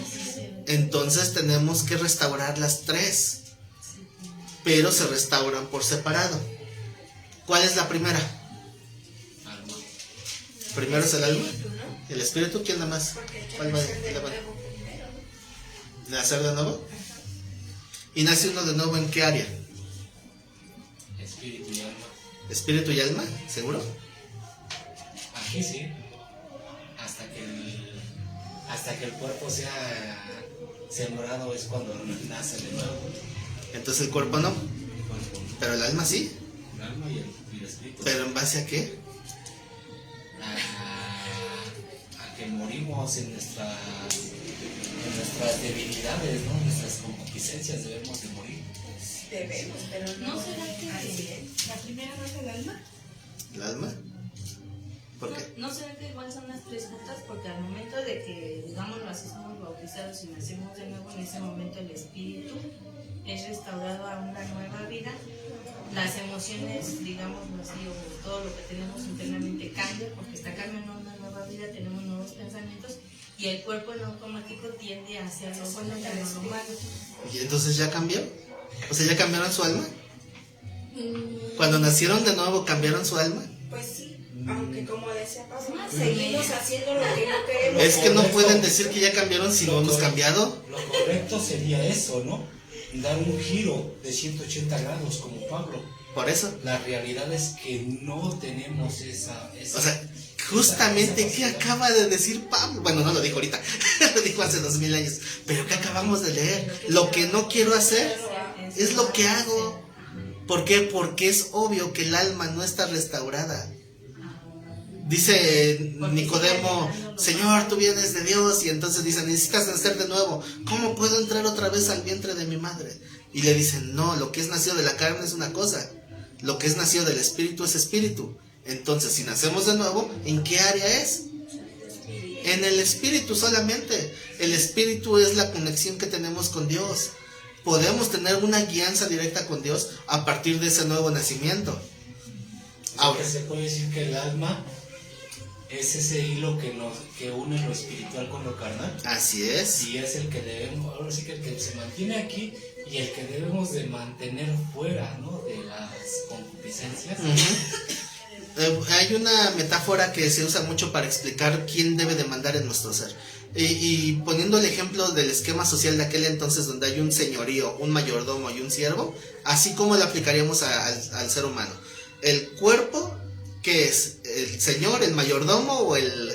S1: Entonces tenemos que restaurar las tres, pero se restauran por separado. ¿Cuál es la primera?
S5: Alma.
S1: Primero es el alma.
S2: Espíritu, ¿no?
S1: ¿El espíritu? ¿Quién da más?
S2: Porque hay que
S1: ¿Cuál va?
S2: nacer de
S1: ¿La va?
S2: nuevo primero.
S1: ¿Nacer de nuevo? ¿Y nace uno de nuevo en qué área?
S5: Espíritu y alma.
S1: ¿Espíritu y alma? ¿Seguro?
S5: Aquí sí. Hasta que el cuerpo sea sembrado es cuando nace de nuevo.
S1: Entonces el cuerpo no,
S5: El cuerpo, ¿no?
S1: pero el alma sí.
S5: El alma y el espíritu.
S1: ¿Pero en base a qué?
S5: A que morimos en nuestras debilidades, ¿no? En nuestras concupiscencias debemos de morir.
S2: Debemos, pero no.
S3: ¿No será que
S2: Así es.
S3: la primera no es el alma?
S1: ¿El alma? ¿Por qué?
S3: ¿No será que igual son las tres juntas? Porque al momento de que, digámoslo así, somos bautizados y nacemos de nuevo, en ese momento el espíritu es restaurado a una nueva vida. Las emociones, digámoslo así, o todo lo que tenemos internamente cambia, porque está cambiando una nueva vida, tenemos nuevos pensamientos, y el cuerpo en automático tiende hacia lo bueno y a lo malo.
S1: ¿Y entonces ya cambió? O sea, ¿ya cambiaron su alma? Cuando nacieron de nuevo, ¿cambiaron su alma?
S2: Pues sí, aunque como decía Pablo,
S3: Más
S2: seguimos
S3: o
S2: haciendo lo que no queremos.
S1: Es que no pueden decir que ya cambiaron si no hemos cambiado.
S5: Lo correcto sería eso, ¿no? Dar un giro de 180 grados como Pablo.
S1: Por eso.
S5: La realidad es que no tenemos esa
S1: O sea, justamente, ¿qué acaba de decir Pablo? Bueno, no lo dijo ahorita, lo dijo hace 2000 años. Pero ¿qué acabamos de leer? Lo que no quiero hacer es lo que hago. ¿Por qué? Porque es obvio que el alma no está restaurada. Dice Nicodemo, Señor, tú vienes de Dios. Y entonces dice, necesitas nacer de nuevo. ¿Cómo puedo entrar otra vez al vientre de mi madre? Y le dicen, no, lo que es nacido de la carne es una cosa, lo que es nacido del espíritu es espíritu. Entonces, si nacemos de nuevo, ¿en qué área es? En el espíritu solamente. El espíritu es la conexión que tenemos con Dios. podemos tener una guianza directa con Dios a partir de ese nuevo nacimiento.
S5: Ahora se puede decir que el alma es ese hilo que une lo espiritual con lo carnal.
S1: Así es.
S5: Y es el que debemos, ahora sí que el que se mantiene aquí y el que debemos de mantener fuera, ¿no? De las concupiscencias.
S1: Hay una metáfora que se usa mucho para explicar quién debe de mandar en nuestro ser. Y poniendo el ejemplo del esquema social de aquel entonces, donde hay un señorío, un mayordomo y un siervo, así como lo aplicaríamos al ser humano. El cuerpo, ¿qué es? ¿El señor, el mayordomo o el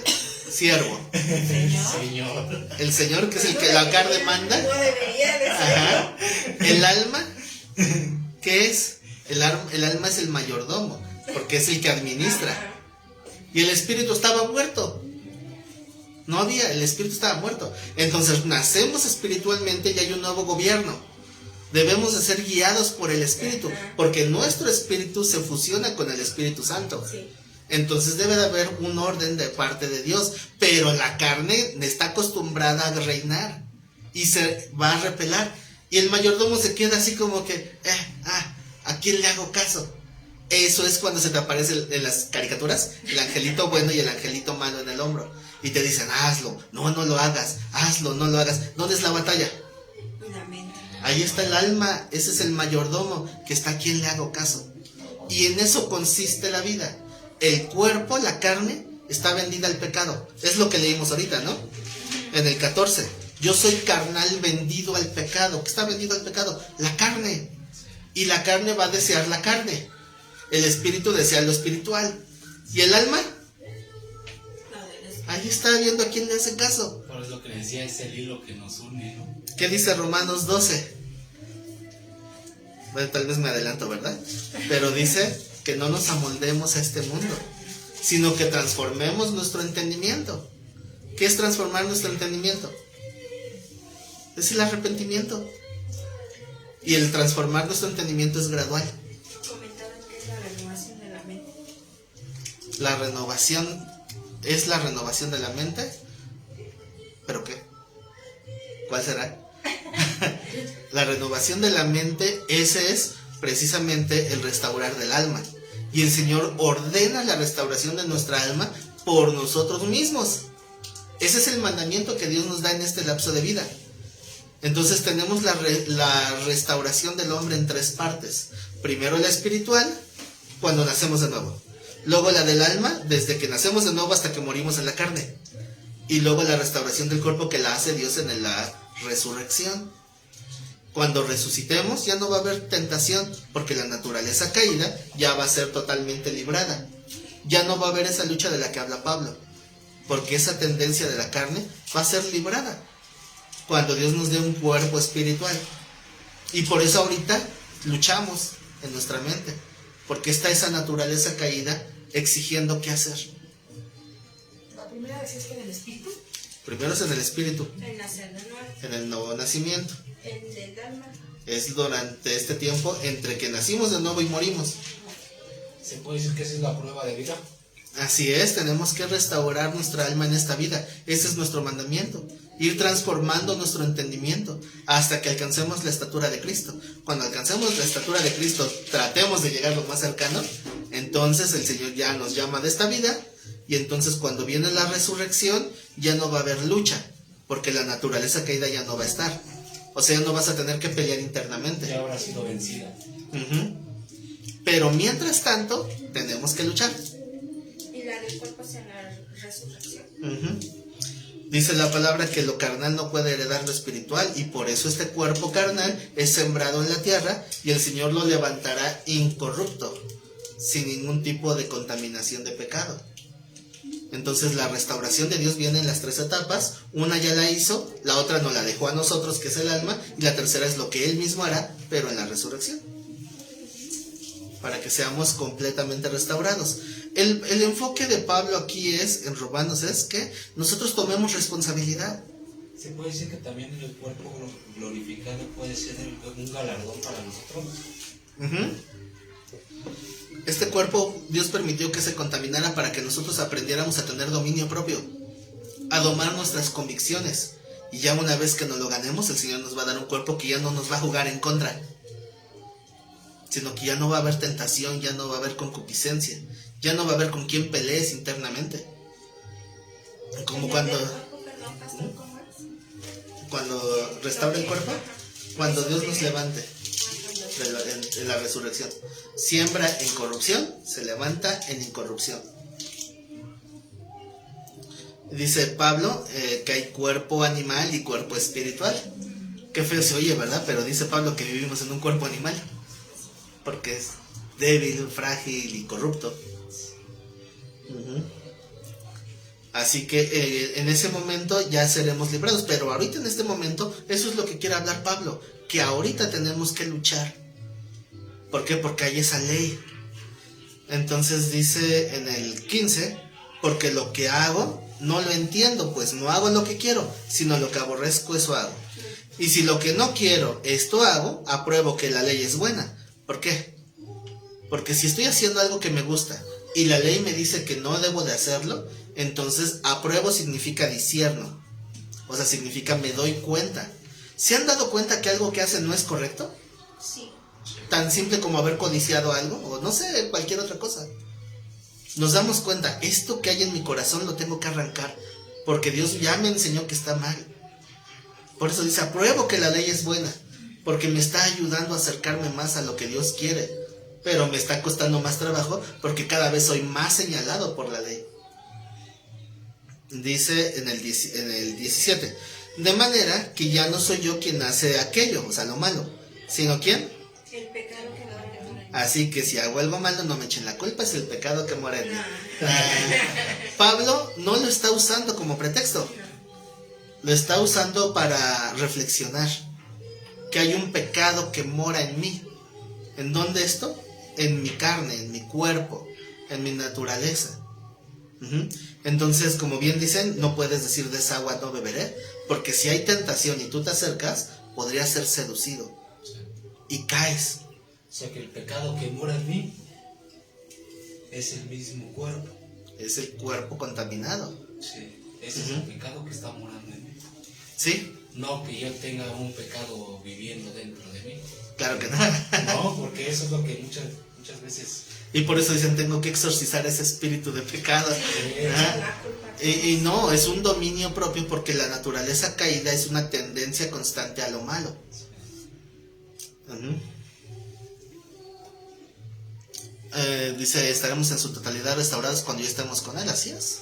S1: siervo?
S5: Señor.
S1: El señor, que es el que la carne manda.
S2: No debería de ser.
S1: Ajá. El alma, ¿qué es? El alma es el mayordomo, porque es el que administra. Y el espíritu estaba muerto. No había, el espíritu estaba muerto. Entonces nacemos espiritualmente y hay un nuevo gobierno. Debemos de ser guiados por el espíritu, porque nuestro espíritu se fusiona con el Espíritu Santo.
S2: Sí.
S1: Entonces debe de haber un orden de parte de Dios, pero la carne está acostumbrada a reinar y se va a repelar. Y el mayordomo se queda así como que, ¿a quién le hago caso? Eso es cuando se te aparece en las caricaturas el angelito bueno y el angelito malo en el hombro. Y te dicen, hazlo, no lo hagas, hazlo, no lo hagas. ¿Dónde es la batalla?
S2: La mente.
S1: Ahí está el alma, ese es el mayordomo que está a quien le hago caso. Y en eso consiste la vida. El cuerpo, la carne, está vendida al pecado. Es lo que leímos ahorita, ¿no? En el 14. Yo soy carnal vendido al pecado. ¿Qué está vendido al pecado? La carne. Y la carne va a desear la carne. El espíritu desea lo espiritual. ¿Y el alma? Ahí está viendo a quién le hace caso.
S5: Por eso lo que decía es el hilo que nos une, ¿no?
S1: ¿Qué dice Romanos 12? Bueno, tal vez me adelanto, ¿verdad? Pero dice que no nos amoldemos a este mundo, sino que transformemos nuestro entendimiento. ¿Qué es transformar nuestro entendimiento? Es el arrepentimiento. Y el transformar nuestro entendimiento es gradual.
S2: Comentaron que es la renovación de la mente.
S1: La renovación es la renovación de la mente. ¿Pero qué? ¿Cuál será? La renovación de la mente, ese es precisamente el restaurar del alma. Y el Señor ordena la restauración de nuestra alma por nosotros mismos. Ese es el mandamiento que Dios nos da en este lapso de vida. Entonces tenemos la restauración del hombre en tres partes. Primero la espiritual, cuando nacemos de nuevo. Luego la del alma, desde que nacemos de nuevo hasta que morimos en la carne. Y luego la restauración del cuerpo, que la hace Dios en la resurrección. Cuando resucitemos ya no va a haber tentación, porque la naturaleza caída ya va a ser totalmente librada. Ya no va a haber esa lucha de la que habla Pablo, porque esa tendencia de la carne va a ser librada cuando Dios nos dé un cuerpo espiritual. Y por eso ahorita luchamos en nuestra mente, porque está esa naturaleza caída exigiendo qué hacer.
S2: La primera vez es que en el espíritu,
S1: Primero es en el espíritu,
S2: el nacer de nuevo,
S1: en el nuevo nacimiento.
S2: el del alma.
S1: Es durante este tiempo entre que nacimos de nuevo y morimos.
S5: ¿Se puede decir que esa es la prueba de vida?
S1: Así es, tenemos que restaurar nuestra alma en esta vida. Ese es nuestro mandamiento. Ir transformando nuestro entendimiento hasta que alcancemos la estatura de Cristo. Cuando alcancemos la estatura de Cristo, tratemos de llegar lo más cercano. Entonces el Señor ya nos llama de esta vida. Y entonces cuando viene la resurrección, ya no va a haber lucha, porque la naturaleza caída ya no va a estar. O sea, no vas a tener que pelear internamente.
S5: Ya habrá sido vencida.
S1: Pero mientras tanto, tenemos que luchar.
S2: Y la del cuerpo hacia la resurrección.
S1: Dice la palabra que lo carnal no puede heredar lo espiritual, y por eso este cuerpo carnal es sembrado en la tierra y el Señor lo levantará incorrupto, sin ningún tipo de contaminación de pecado. Entonces la restauración de Dios viene en las tres etapas. Una ya la hizo, la otra nos la dejó a nosotros, que es el alma, y la tercera es lo que Él mismo hará, pero en la resurrección, para que seamos completamente restaurados. El enfoque de Pablo aquí en Romanos, es que nosotros tomemos responsabilidad.
S5: ¿Se puede decir que también el cuerpo glorificado puede ser un galardón para nosotros?
S1: Este cuerpo Dios permitió que se contaminara para que nosotros aprendiéramos a tener dominio propio, a domar nuestras convicciones Y ya una vez que nos lo ganemos, el Señor nos va a dar un cuerpo que ya no nos va a jugar en contra, sino que ya no va a haber tentación, ya no va a haber concupiscencia, ya no va a haber con quién pelees internamente. Como cuando restaura el cuerpo, cuando Dios nos levante en la resurrección. Siembra en corrupción, se levanta en incorrupción. Dice Pablo que hay cuerpo animal y cuerpo espiritual. Qué feo se oye, ¿verdad? Pero dice Pablo que vivimos en un cuerpo animal, porque es débil, frágil y corrupto. Así que en ese momento ya seremos librados. Pero ahorita en este momento, eso es lo que quiere hablar Pablo, que ahorita tenemos que luchar. ¿Por qué? Porque hay esa ley. Entonces dice en el 15, porque lo que hago no lo entiendo, pues no hago lo que quiero, sino lo que aborrezco, eso hago. Y si lo que no quiero, esto hago, apruebo que la ley es buena. ¿Por qué? Porque si estoy haciendo algo que me gusta y la ley me dice que no debo de hacerlo, entonces apruebo significa discierno. O sea, significa me doy cuenta. ¿Se han dado cuenta que algo que hacen no es correcto?
S2: Sí.
S1: Tan simple como haber codiciado algo, o no sé, cualquier otra cosa. Nos damos cuenta, esto que hay en mi corazón lo tengo que arrancar, porque Dios ya me enseñó que está mal. Por eso dice, apruebo que la ley es buena, porque me está ayudando a acercarme más a lo que Dios quiere, pero me está costando más trabajo, porque cada vez soy más señalado por la ley. Dice en el 17, de manera que ya no soy yo quien hace aquello, o sea, lo malo, sino ¿quién?
S2: El pecado que mora en mí.
S1: Así que si hago algo malo, no me echen la culpa, es el pecado que mora en mí. Pablo no lo está usando como pretexto, lo está usando para reflexionar que hay un pecado que mora en mí. ¿En dónde esto? En mi carne, en mi cuerpo, en mi naturaleza. Entonces, como bien dicen, no puedes decir de esa agua no beberé, porque si hay tentación y tú te acercas, podrías ser seducido y caes.
S5: O sea que el pecado que mora en mí es el mismo cuerpo.
S1: Es el cuerpo contaminado.
S5: Sí, ese es el pecado que está morando en mí.
S1: ¿Sí?
S5: No que yo tenga un pecado viviendo dentro de mí.
S1: Claro que no.
S5: No, porque eso es lo que muchas veces...
S1: Y por eso dicen, tengo que exorcizar ese espíritu de pecado.
S2: La culpa.
S1: Y no, es un dominio propio, porque la naturaleza caída es una tendencia constante a lo malo. Dice, estaremos en su totalidad restaurados cuando ya estemos con él, así es.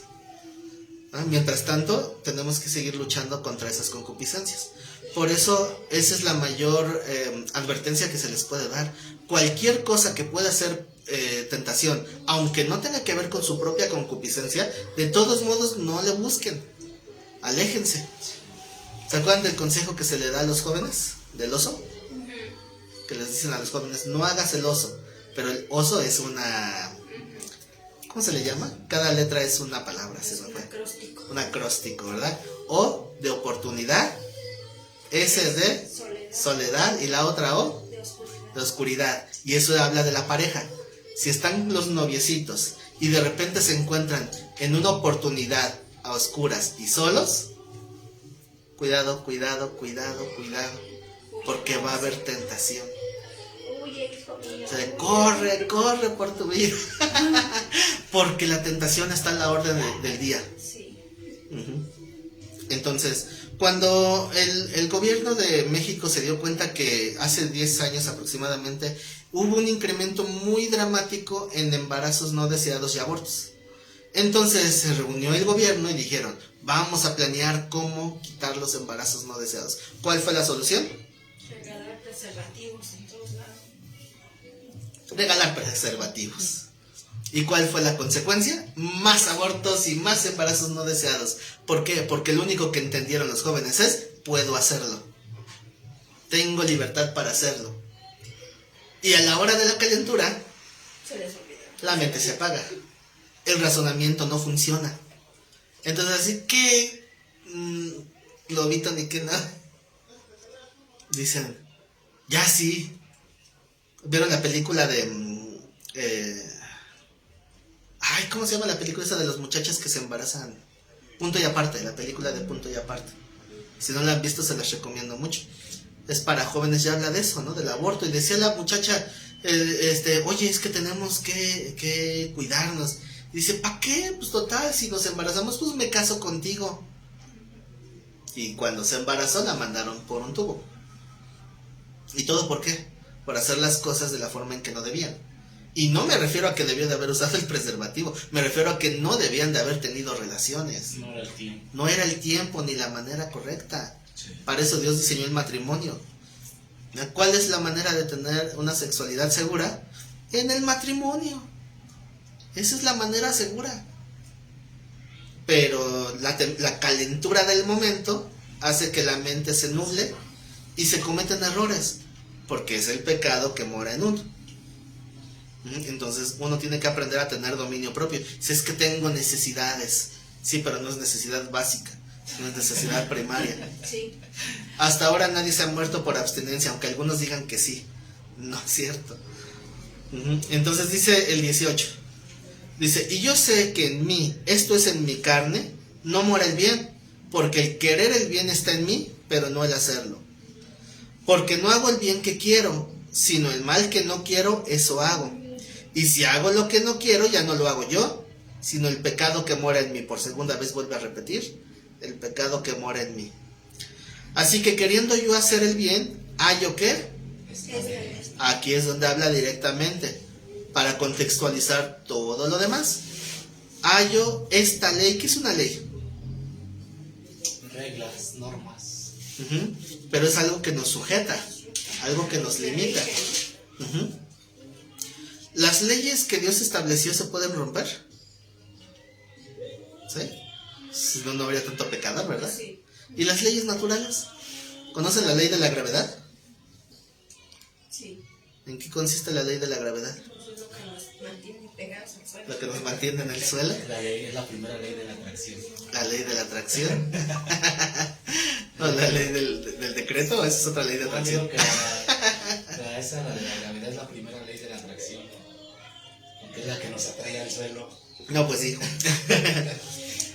S1: Mientras tanto, tenemos que seguir luchando contra esas concupiscencias. Por eso, esa es la mayor advertencia que se les puede dar. Cualquier cosa que pueda ser tentación, aunque no tenga que ver con su propia concupiscencia, de todos modos no le busquen, aléjense. ¿Se acuerdan del consejo que se le da a los jóvenes del oso? Que les dicen a los jóvenes, no hagas el oso, pero el oso es una... ¿Cómo se le llama? Cada letra es una palabra,
S2: Es un acróstico.
S1: un acróstico, ¿verdad? O de oportunidad, S de soledad y la otra O
S2: De oscuridad.
S1: de oscuridad. Y eso habla de la pareja. Si están los noviecitos y de repente se encuentran en una oportunidad a oscuras y solos, cuidado, cuidado, cuidado, cuidado, porque va a haber tentación.
S2: Huye, hijo mío.
S1: O sea, corre, corre por tu vida. Porque la tentación está en la orden del día.
S2: Sí.
S1: Entonces, cuando el gobierno de México se dio cuenta que hace 10 años aproximadamente hubo un incremento muy dramático en embarazos no deseados y abortos. Entonces se reunió el gobierno y dijeron, vamos a planear cómo quitar los embarazos no deseados. ¿Cuál fue la solución?
S2: Regalar preservativos en todos lados.
S1: Regalar preservativos. ¿Y cuál fue la consecuencia? Más abortos y más embarazos no deseados. ¿Por qué? Porque lo único que entendieron los jóvenes es, puedo hacerlo. Tengo libertad para hacerlo. Y a la hora de la calentura,
S2: Se les olvidó.
S1: la mente se apaga. El razonamiento no funciona. Entonces, así que lobito ni que nada. Dicen, ya sí. ¿Vieron la película de... ¿cómo se llama la película esa de los muchachos que se embarazan? Punto y aparte, la película de Punto y Aparte. Si no la han visto, se las recomiendo mucho. Es para jóvenes, ya habla de eso, ¿no? Del aborto. Y decía la muchacha, oye, es que tenemos que cuidarnos. Y dice, ¿para qué? Pues total, si nos embarazamos, pues me caso contigo. Y cuando se embarazó, la mandaron por un tubo. ¿Y todo por qué? Por hacer las cosas de la forma en que no debían. Y no me refiero a que debió de haber usado el preservativo, me refiero a que no debían de haber tenido relaciones.
S5: No era el tiempo.
S1: No era el tiempo ni la manera correcta.
S5: Sí.
S1: Para eso Dios diseñó el matrimonio. ¿Cuál es la manera de tener una sexualidad segura? En el matrimonio. Esa es la manera segura. Pero la calentura del momento hace que la mente se nuble y se cometen errores, porque es el pecado que mora en uno. Entonces uno tiene que aprender a tener dominio propio. Si es que tengo necesidades, sí, pero no es necesidad básica, no es necesidad primaria.
S2: Sí.
S1: Hasta ahora nadie se ha muerto por abstinencia, aunque algunos digan que sí. No es cierto. Entonces dice el 18. Dice, y yo sé que en mí, esto es en mi carne, no mora el bien, porque el querer el bien está en mí, pero no el hacerlo. Porque no hago el bien que quiero, sino el mal que no quiero, eso hago. Y si hago lo que no quiero, ya no lo hago yo, sino el pecado que mora en mí. Por segunda vez vuelve a repetir, el pecado que mora en mí. Así que queriendo yo hacer el bien, ¿hallo qué? Aquí es donde habla directamente, para contextualizar todo lo demás. Hallo esta ley, ¿qué es una ley?
S5: Reglas, normas.
S1: Pero es algo que nos sujeta, algo que nos limita. ¿Las leyes que Dios estableció se pueden romper? ¿Sí? Si no, no habría tanto pecado, ¿verdad?
S2: Sí.
S1: ¿Y las leyes naturales? ¿Conocen la ley de la gravedad?
S2: Sí.
S1: ¿En qué consiste la ley de la gravedad?
S2: Eso es lo que nos mantiene pegados al suelo.
S1: Lo que nos mantiene en el suelo.
S5: Es la primera ley de la atracción.
S1: La ley de la atracción. ¿O la ley del decreto? ¿O esa es otra ley de atracción?
S5: Digo que la de la gravedad es la primera ley de la atracción. Porque es la que nos atrae al suelo.
S1: No, pues hijo.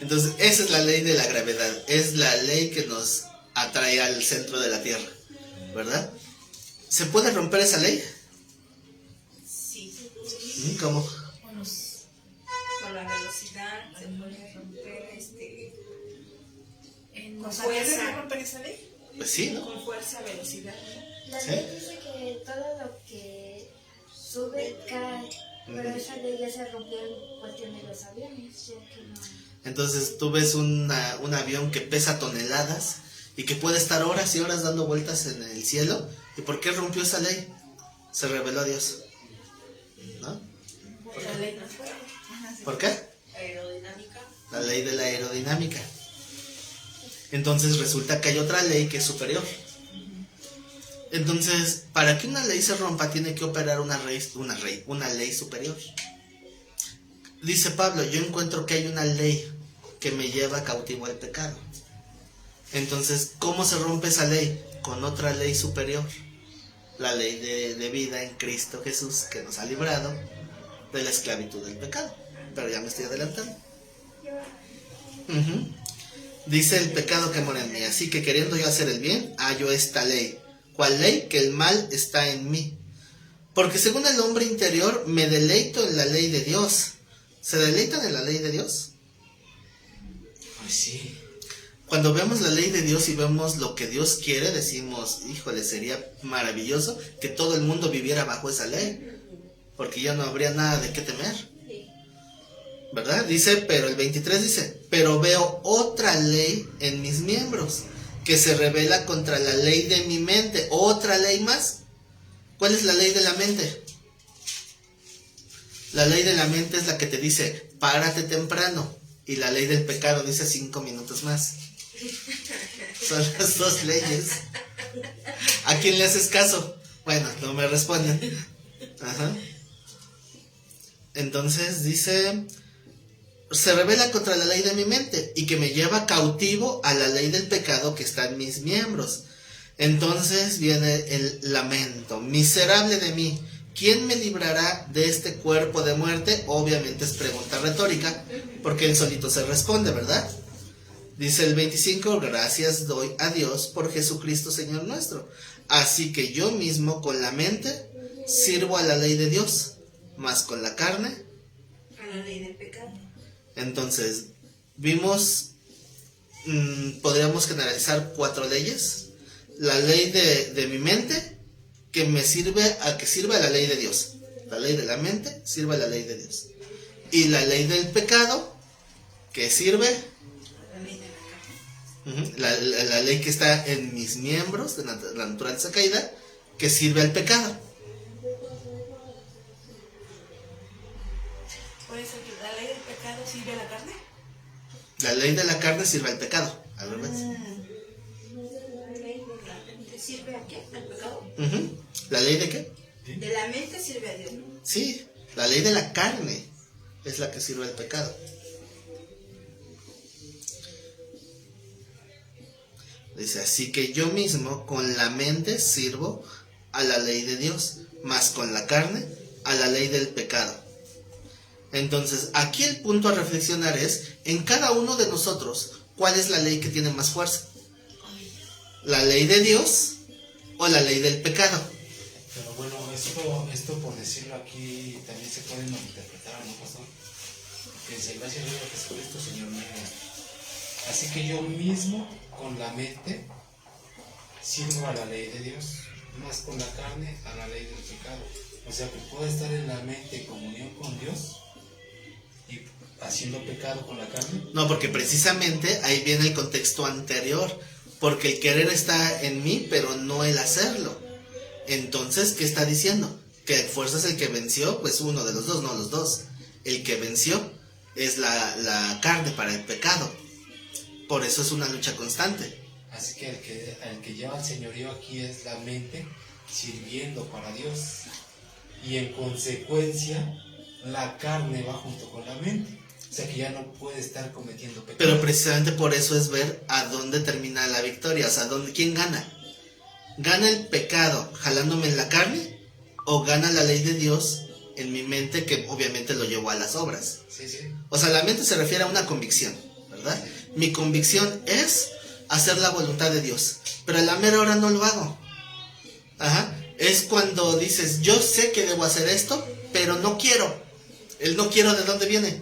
S1: Entonces, esa es la ley de la gravedad. Es la ley que nos atrae al centro de la Tierra, ¿verdad? ¿Se puede romper esa ley?
S2: Sí.
S1: ¿Cómo?
S2: Con la velocidad se puede romper
S3: En
S2: con
S3: los
S2: fuerza.
S3: romper esa ley?
S1: Pues sí, ¿no?
S2: Con fuerza, velocidad.
S6: La
S1: ¿Sí?
S6: ley dice que todo lo que sube cae, pero esa ley ya se rompió en cuestión de los aviones, ya que no.
S1: Entonces tú ves un avión que pesa toneladas y que puede estar horas y horas dando vueltas en el cielo. ¿Y por qué rompió esa ley? Se reveló a Dios, ¿no?
S2: Por la ley natural.
S1: ¿Por qué?
S2: Aerodinámica.
S1: La ley de la aerodinámica. Entonces resulta que hay otra ley que es superior. Entonces, para que una ley se rompa, tiene que operar una ley superior. Dice Pablo, yo encuentro que hay una ley que me lleva cautivo al pecado. Entonces, ¿cómo se rompe esa ley? Con otra ley superior. La ley de vida en Cristo Jesús, que nos ha librado de la esclavitud del pecado. Pero ya me estoy adelantando. Dice el pecado que mora en mí. Así que queriendo yo hacer el bien, hallo esta ley. ¿Cuál ley? Que el mal está en mí. Porque según el hombre interior me deleito en la ley de Dios. ¿Se deleitan en la ley de Dios?
S5: Pues sí.
S1: Cuando vemos la ley de Dios y vemos lo que Dios quiere, decimos, híjole, sería maravilloso que todo el mundo viviera bajo esa ley. Porque ya no habría nada de qué temer. ¿Verdad? Dice, pero el 23 dice, pero veo otra ley en mis miembros, que se revela contra la ley de mi mente. Otra ley más. ¿Cuál es la ley de la mente? La ley de la mente es la que te dice, párate temprano. Y la ley del pecado dice 5 minutos más. Son las dos leyes. ¿A quién le haces caso? Bueno, no me responden. Ajá. Entonces dice, se revela contra la ley de mi mente y que me lleva cautivo a la ley del pecado que está en mis miembros. Entonces viene el lamento, miserable de mí, ¿quién me librará de este cuerpo de muerte? Obviamente es pregunta retórica, porque él solito se responde, ¿verdad? Dice el 25, gracias doy a Dios por Jesucristo Señor nuestro. Así que yo mismo con la mente sirvo a la ley de Dios, mas con la carne
S2: A la ley del pecado.
S1: Entonces, vimos, podríamos generalizar 4 leyes. La ley de mi mente, que me sirve a la ley de Dios. La ley de la mente sirve a la ley de Dios. Y la ley del pecado, que sirve,
S2: La ley de la carne.
S1: la ley que está en mis miembros, de la naturaleza caída, que sirve al pecado.
S2: Por eso que la ley del pecado sirve a la carne.
S1: La ley de la carne sirve al pecado, al revés.
S2: La ley de la mente sirve a qué? Al pecado.
S1: ¿La ley de qué?
S2: De la mente sirve a Dios, ¿no?
S1: Sí, la ley de la carne es la que sirve al pecado. Dice, así que yo mismo con la mente sirvo a la ley de Dios, mas con la carne a la ley del pecado. Entonces, aquí el punto a reflexionar es, en cada uno de nosotros, ¿cuál es la ley que tiene más fuerza? ¿La ley de Dios o la ley del pecado?
S5: Pero bueno, esto por decirlo aquí también se puede malinterpretar, ¿no, pastor? Que dice, gracias a Jesucristo, Señor mío. Así que yo mismo con la mente sirvo a la ley de Dios, más con la carne a la ley del pecado. O sea que puedo estar en la mente en comunión con Dios y haciendo pecado con la carne.
S1: No, porque precisamente ahí viene el contexto anterior, porque el querer está en mí, pero no el hacerlo. Entonces, ¿qué está diciendo? Que fuerza es el que venció, pues uno de los dos, no los dos. El que venció es la carne para el pecado. Por eso es una lucha constante.
S5: Así que el que lleva el señorío aquí es la mente sirviendo para Dios. Y en consecuencia, la carne va junto con la mente. O sea que ya no puede estar cometiendo pecado.
S1: Pero precisamente por eso es ver a dónde termina la victoria. O sea, ¿quién gana? ¿Gana el pecado jalándome en la carne? ¿O gana la ley de Dios en mi mente, que obviamente lo llevó a las obras?
S5: Sí.
S1: O sea, la mente se refiere a una convicción, ¿verdad? Mi convicción es hacer la voluntad de Dios, pero a la mera hora no lo hago. Es cuando dices, yo sé que debo hacer esto, pero no quiero. El no quiero, ¿de dónde viene?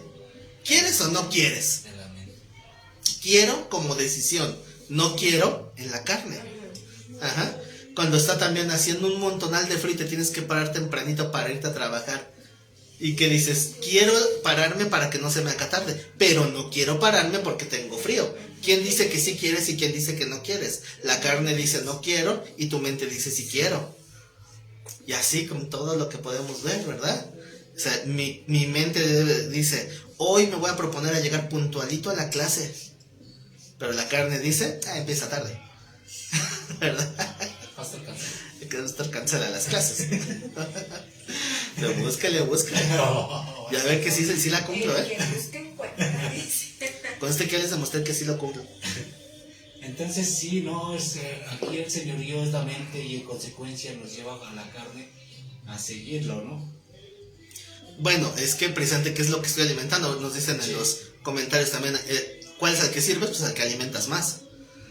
S1: ¿Quieres o no quieres?
S5: En la mente.
S1: Quiero como decisión, no quiero en la carne. Cuando está también haciendo un montonal de frío y te tienes que parar tempranito para irte a trabajar. Y que dices, quiero pararme para que no se me haga tarde, pero no quiero pararme porque tengo frío. ¿Quién dice que sí quieres y quién dice que no quieres? La carne dice no quiero y tu mente dice sí quiero. Y así con todo lo que podemos ver, ¿verdad? O sea, mi mente dice, hoy me voy a proponer a llegar puntualito a la clase. Pero la carne dice, empieza tarde. ¿Verdad?
S5: Va a estar cansado.
S1: Hay que estar cansada las clases. Le busca.
S5: No,
S1: Ya ve que sí la cumplo,
S2: Que busque encuentra, dice.
S1: Conste que ya les demostré que sí lo cumplo.
S5: Entonces sí, no, aquí el señorío es la mente y en consecuencia nos lleva a la carne a seguirlo, ¿no?
S1: Bueno, es que precisamente qué es lo que estoy alimentando. Nos dicen en los comentarios también, ¿cuál es el que sirve? Pues al que alimentas más.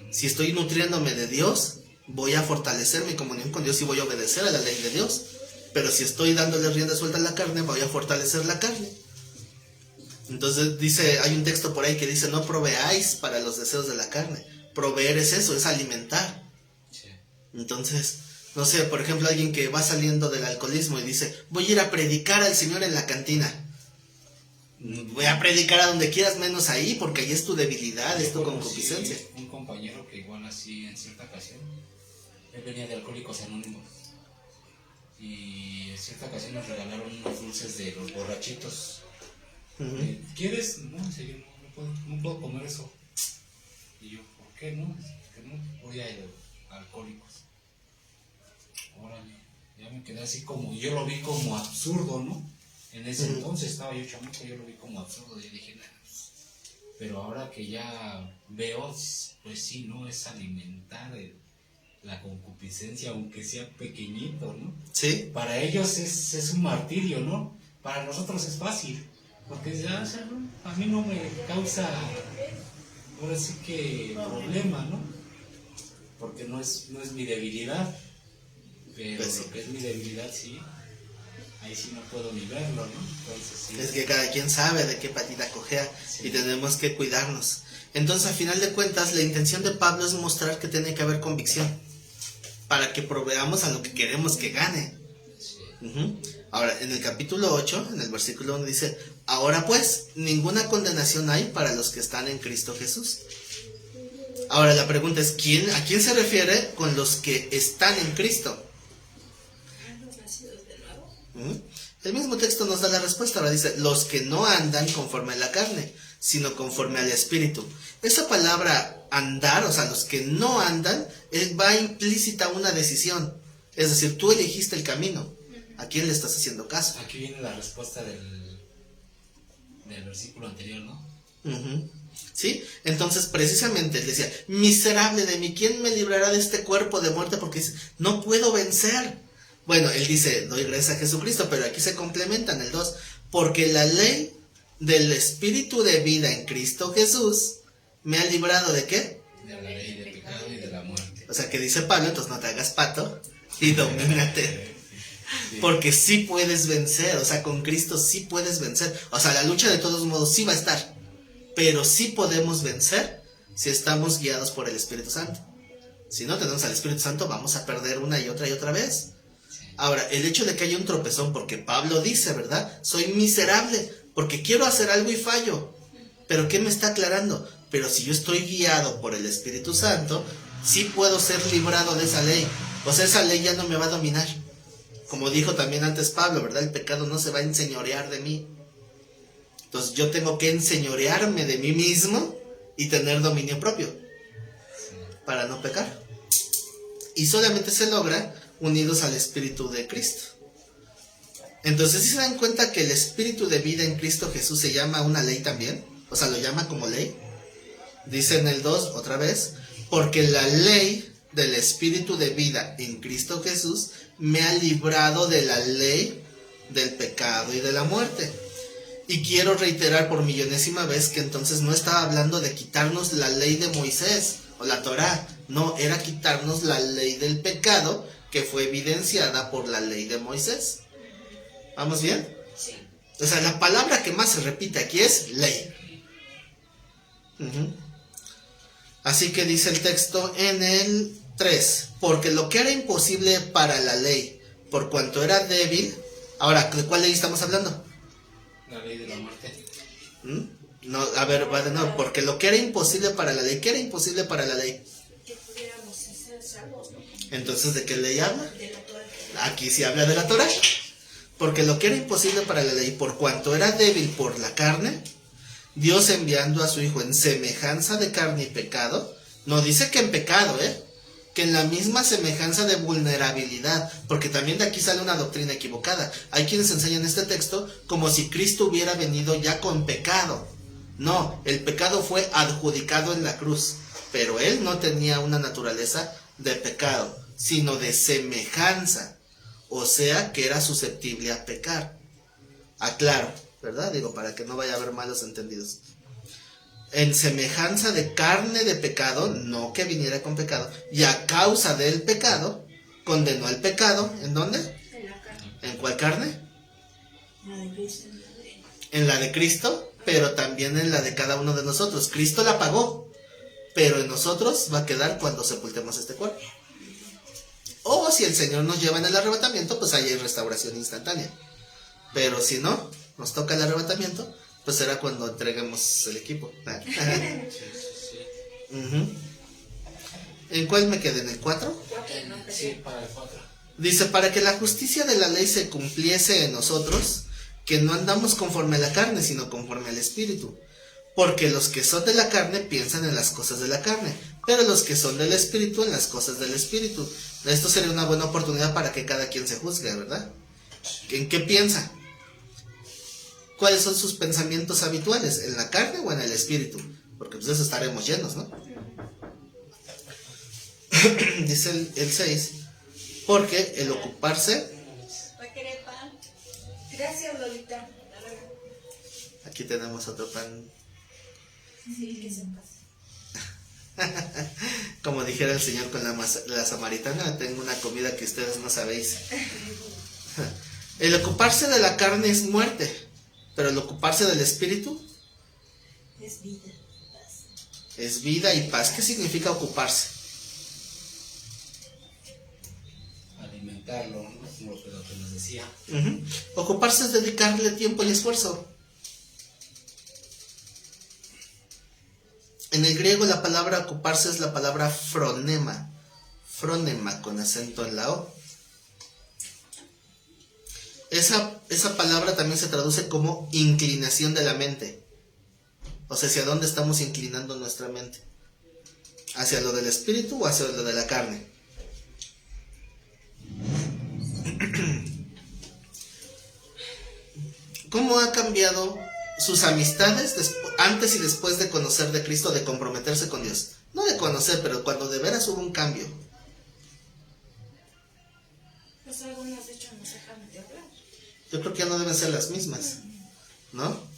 S1: Si estoy nutriéndome de Dios, voy a fortalecer mi comunión con Dios y voy a obedecer a la ley de Dios. Pero si estoy dándole rienda suelta a la carne, voy a fortalecer la carne. Entonces dice, hay un texto por ahí que dice, no proveáis para los deseos de la carne. Proveer es eso, es alimentar.
S5: Sí.
S1: Entonces, no sé, por ejemplo, alguien que va saliendo del alcoholismo y dice, voy a ir a predicar al Señor en la cantina. Voy a predicar a donde quieras menos ahí, porque ahí es tu debilidad, es tu concupiscencia.
S5: Un compañero que igual así en cierta ocasión, él venía de Alcohólicos Anónimos. Y en cierta ocasión nos regalaron unos dulces de los borrachitos. ¿Quieres? No, en serio, no puedo comer eso. Y yo, ¿por qué no? Que no voy a Alcohólicos. Órale, ya me quedé así como, yo lo vi como absurdo, ¿no? En ese entonces estaba yo chamaco, yo lo vi como absurdo y dije, nah, pero ahora que ya veo, pues sí, ¿no? Es alimentar la concupiscencia, aunque sea pequeñito, ¿no?
S1: Sí.
S5: Para ellos es un martirio, ¿no? Para nosotros es fácil, porque ya, a mí no me causa ahora sí que problema, ¿no? Porque no es mi debilidad, pero
S1: Pues sí.
S5: lo que es mi debilidad sí, ahí sí no puedo ni verlo, ¿no? Entonces sí.
S1: Es que cada quien sabe de qué patita cojea y tenemos que cuidarnos. Entonces, al final de cuentas, la intención de Pablo es mostrar que tiene que haber convicción para que proveamos a lo que queremos que gane.
S5: Sí.
S1: Ahora, en el capítulo 8, en el versículo 1 dice: ahora pues, ninguna condenación hay para los que están en Cristo Jesús. Ahora la pregunta es, ¿a quién se refiere con los que están en Cristo?
S2: Los nacidos de nuevo.
S1: El mismo texto nos da la respuesta. Ahora dice: los que no andan conforme a la carne, sino conforme al Espíritu. Esa palabra andar, o sea, los que no andan, va implícita una decisión. Es decir, tú elegiste el camino. ¿A quién le estás haciendo caso?
S5: Aquí viene la respuesta del versículo anterior, ¿no?
S1: ¿Sí? Entonces, precisamente, él decía: miserable de mí, ¿quién me librará de este cuerpo de muerte? Porque dice, no puedo vencer. Bueno, él dice, doy gracias a Jesucristo, pero aquí se complementan el 2. Porque la ley del Espíritu de vida en Cristo Jesús me ha librado ¿de qué?
S5: De la ley del pecado y de la muerte.
S1: O sea, que dice Pablo, entonces no te hagas pato y domínate.
S5: Sí.
S1: Porque sí puedes vencer, o sea, con Cristo sí puedes vencer. O sea, la lucha de todos modos sí va a estar, pero sí podemos vencer si estamos guiados por el Espíritu Santo. Si no tenemos al Espíritu Santo, vamos a perder una y otra vez. Ahora, el hecho de que haya un tropezón, porque Pablo dice, ¿verdad? Soy miserable, porque quiero hacer algo y fallo. ¿Pero qué me está aclarando? Pero si yo estoy guiado por el Espíritu Santo, sí puedo ser librado de esa ley. O sea, esa ley ya no me va a dominar. Como dijo también antes Pablo, ¿verdad? El pecado no se va a enseñorear de mí. Entonces yo tengo que enseñorearme de mí mismo y tener dominio propio para no pecar. Y solamente se logra unidos al Espíritu de Cristo. Entonces, ¿sí se dan cuenta que el Espíritu de vida en Cristo Jesús se llama una ley también? O sea, lo llama como ley. Dice en el 2, otra vez: porque la ley del Espíritu de vida en Cristo Jesús me ha librado de la ley del pecado y de la muerte. Y quiero reiterar por millonésima vez que entonces no estaba hablando de quitarnos la ley de Moisés o la Torá. No, era quitarnos la ley del pecado que fue evidenciada por la ley de Moisés. ¿Vamos bien?
S2: Sí.
S1: O sea, la palabra que más se repite aquí es ley. Así que dice el texto en el 3: porque lo que era imposible para la ley, por cuanto era débil. Ahora, ¿de cuál ley estamos hablando?
S5: La ley de la muerte.
S1: No, a ver, va de nuevo. Porque lo que era imposible para la ley, ¿qué era imposible para la ley?
S2: Que pudiéramos ser salvos, ¿no?
S1: Entonces, ¿de qué ley habla?
S2: De la Torah.
S1: Aquí sí habla de la Torah. Porque lo que era imposible para la ley, por cuanto era débil por la carne, Dios enviando a su Hijo en semejanza de carne y pecado, no dice que en pecado, que en la misma semejanza de vulnerabilidad, porque también de aquí sale una doctrina equivocada. Hay quienes enseñan este texto como si Cristo hubiera venido ya con pecado. No, el pecado fue adjudicado en la cruz, pero Él no tenía una naturaleza de pecado, sino de semejanza. O sea, que era susceptible a pecar. Aclaro, ¿verdad? Digo, para que no vaya a haber malos entendidos. En semejanza de carne de pecado, no que viniera con pecado. Y a causa del pecado, condenó al pecado. ¿En dónde?
S2: En la carne.
S1: ¿En cuál carne?
S2: La de Cristo.
S1: En la de Cristo, pero también en la de cada uno de nosotros. Cristo la pagó, pero en nosotros va a quedar cuando sepultemos este cuerpo. O si el Señor nos lleva en el arrebatamiento, pues ahí hay restauración instantánea. Pero si no, nos toca el arrebatamiento, pues será cuando entreguemos el equipo. ¿En cuál me quedé? ¿En el 4?
S5: Sí, para el 4.
S1: Dice: para que la justicia de la ley se cumpliese en nosotros, que no andamos conforme a la carne, sino conforme al Espíritu. Porque los que son de la carne piensan en las cosas de la carne, pero los que son del Espíritu en las cosas del Espíritu. Esto sería una buena oportunidad para que cada quien se juzgue, ¿verdad? ¿En qué piensa? ¿Cuáles son sus pensamientos habituales? ¿En la carne o en el Espíritu? Porque pues de eso estaremos llenos, ¿no? Dice el 6: porque el ocuparse...
S2: Gracias, Lolita.
S1: Aquí tenemos otro pan.
S2: Sí, que se pase.
S1: Como dijera el Señor con la samaritana, tengo una comida que ustedes no sabéis. El ocuparse de la carne es muerte, pero el ocuparse del espíritu
S2: Es vida.
S1: es vida y paz. ¿Qué significa ocuparse?
S5: Alimentarlo, ¿no? Como lo que nos decía.
S1: Ocuparse es dedicarle tiempo y esfuerzo. En el griego la palabra ocuparse es la palabra fronema. Fronema con acento en la O. Esa palabra también se traduce como inclinación de la mente. O sea, ¿hacia dónde estamos inclinando nuestra mente? ¿Hacia lo del espíritu o hacia lo de la carne? ¿Cómo ha cambiado sus amistades antes y después de conocer de Cristo, de comprometerse con Dios? No de conocer, pero cuando de veras hubo un cambio.
S2: Pues algunos de hecho nos dejan de hablar.
S1: Yo creo que ya no deben ser las mismas, ¿no?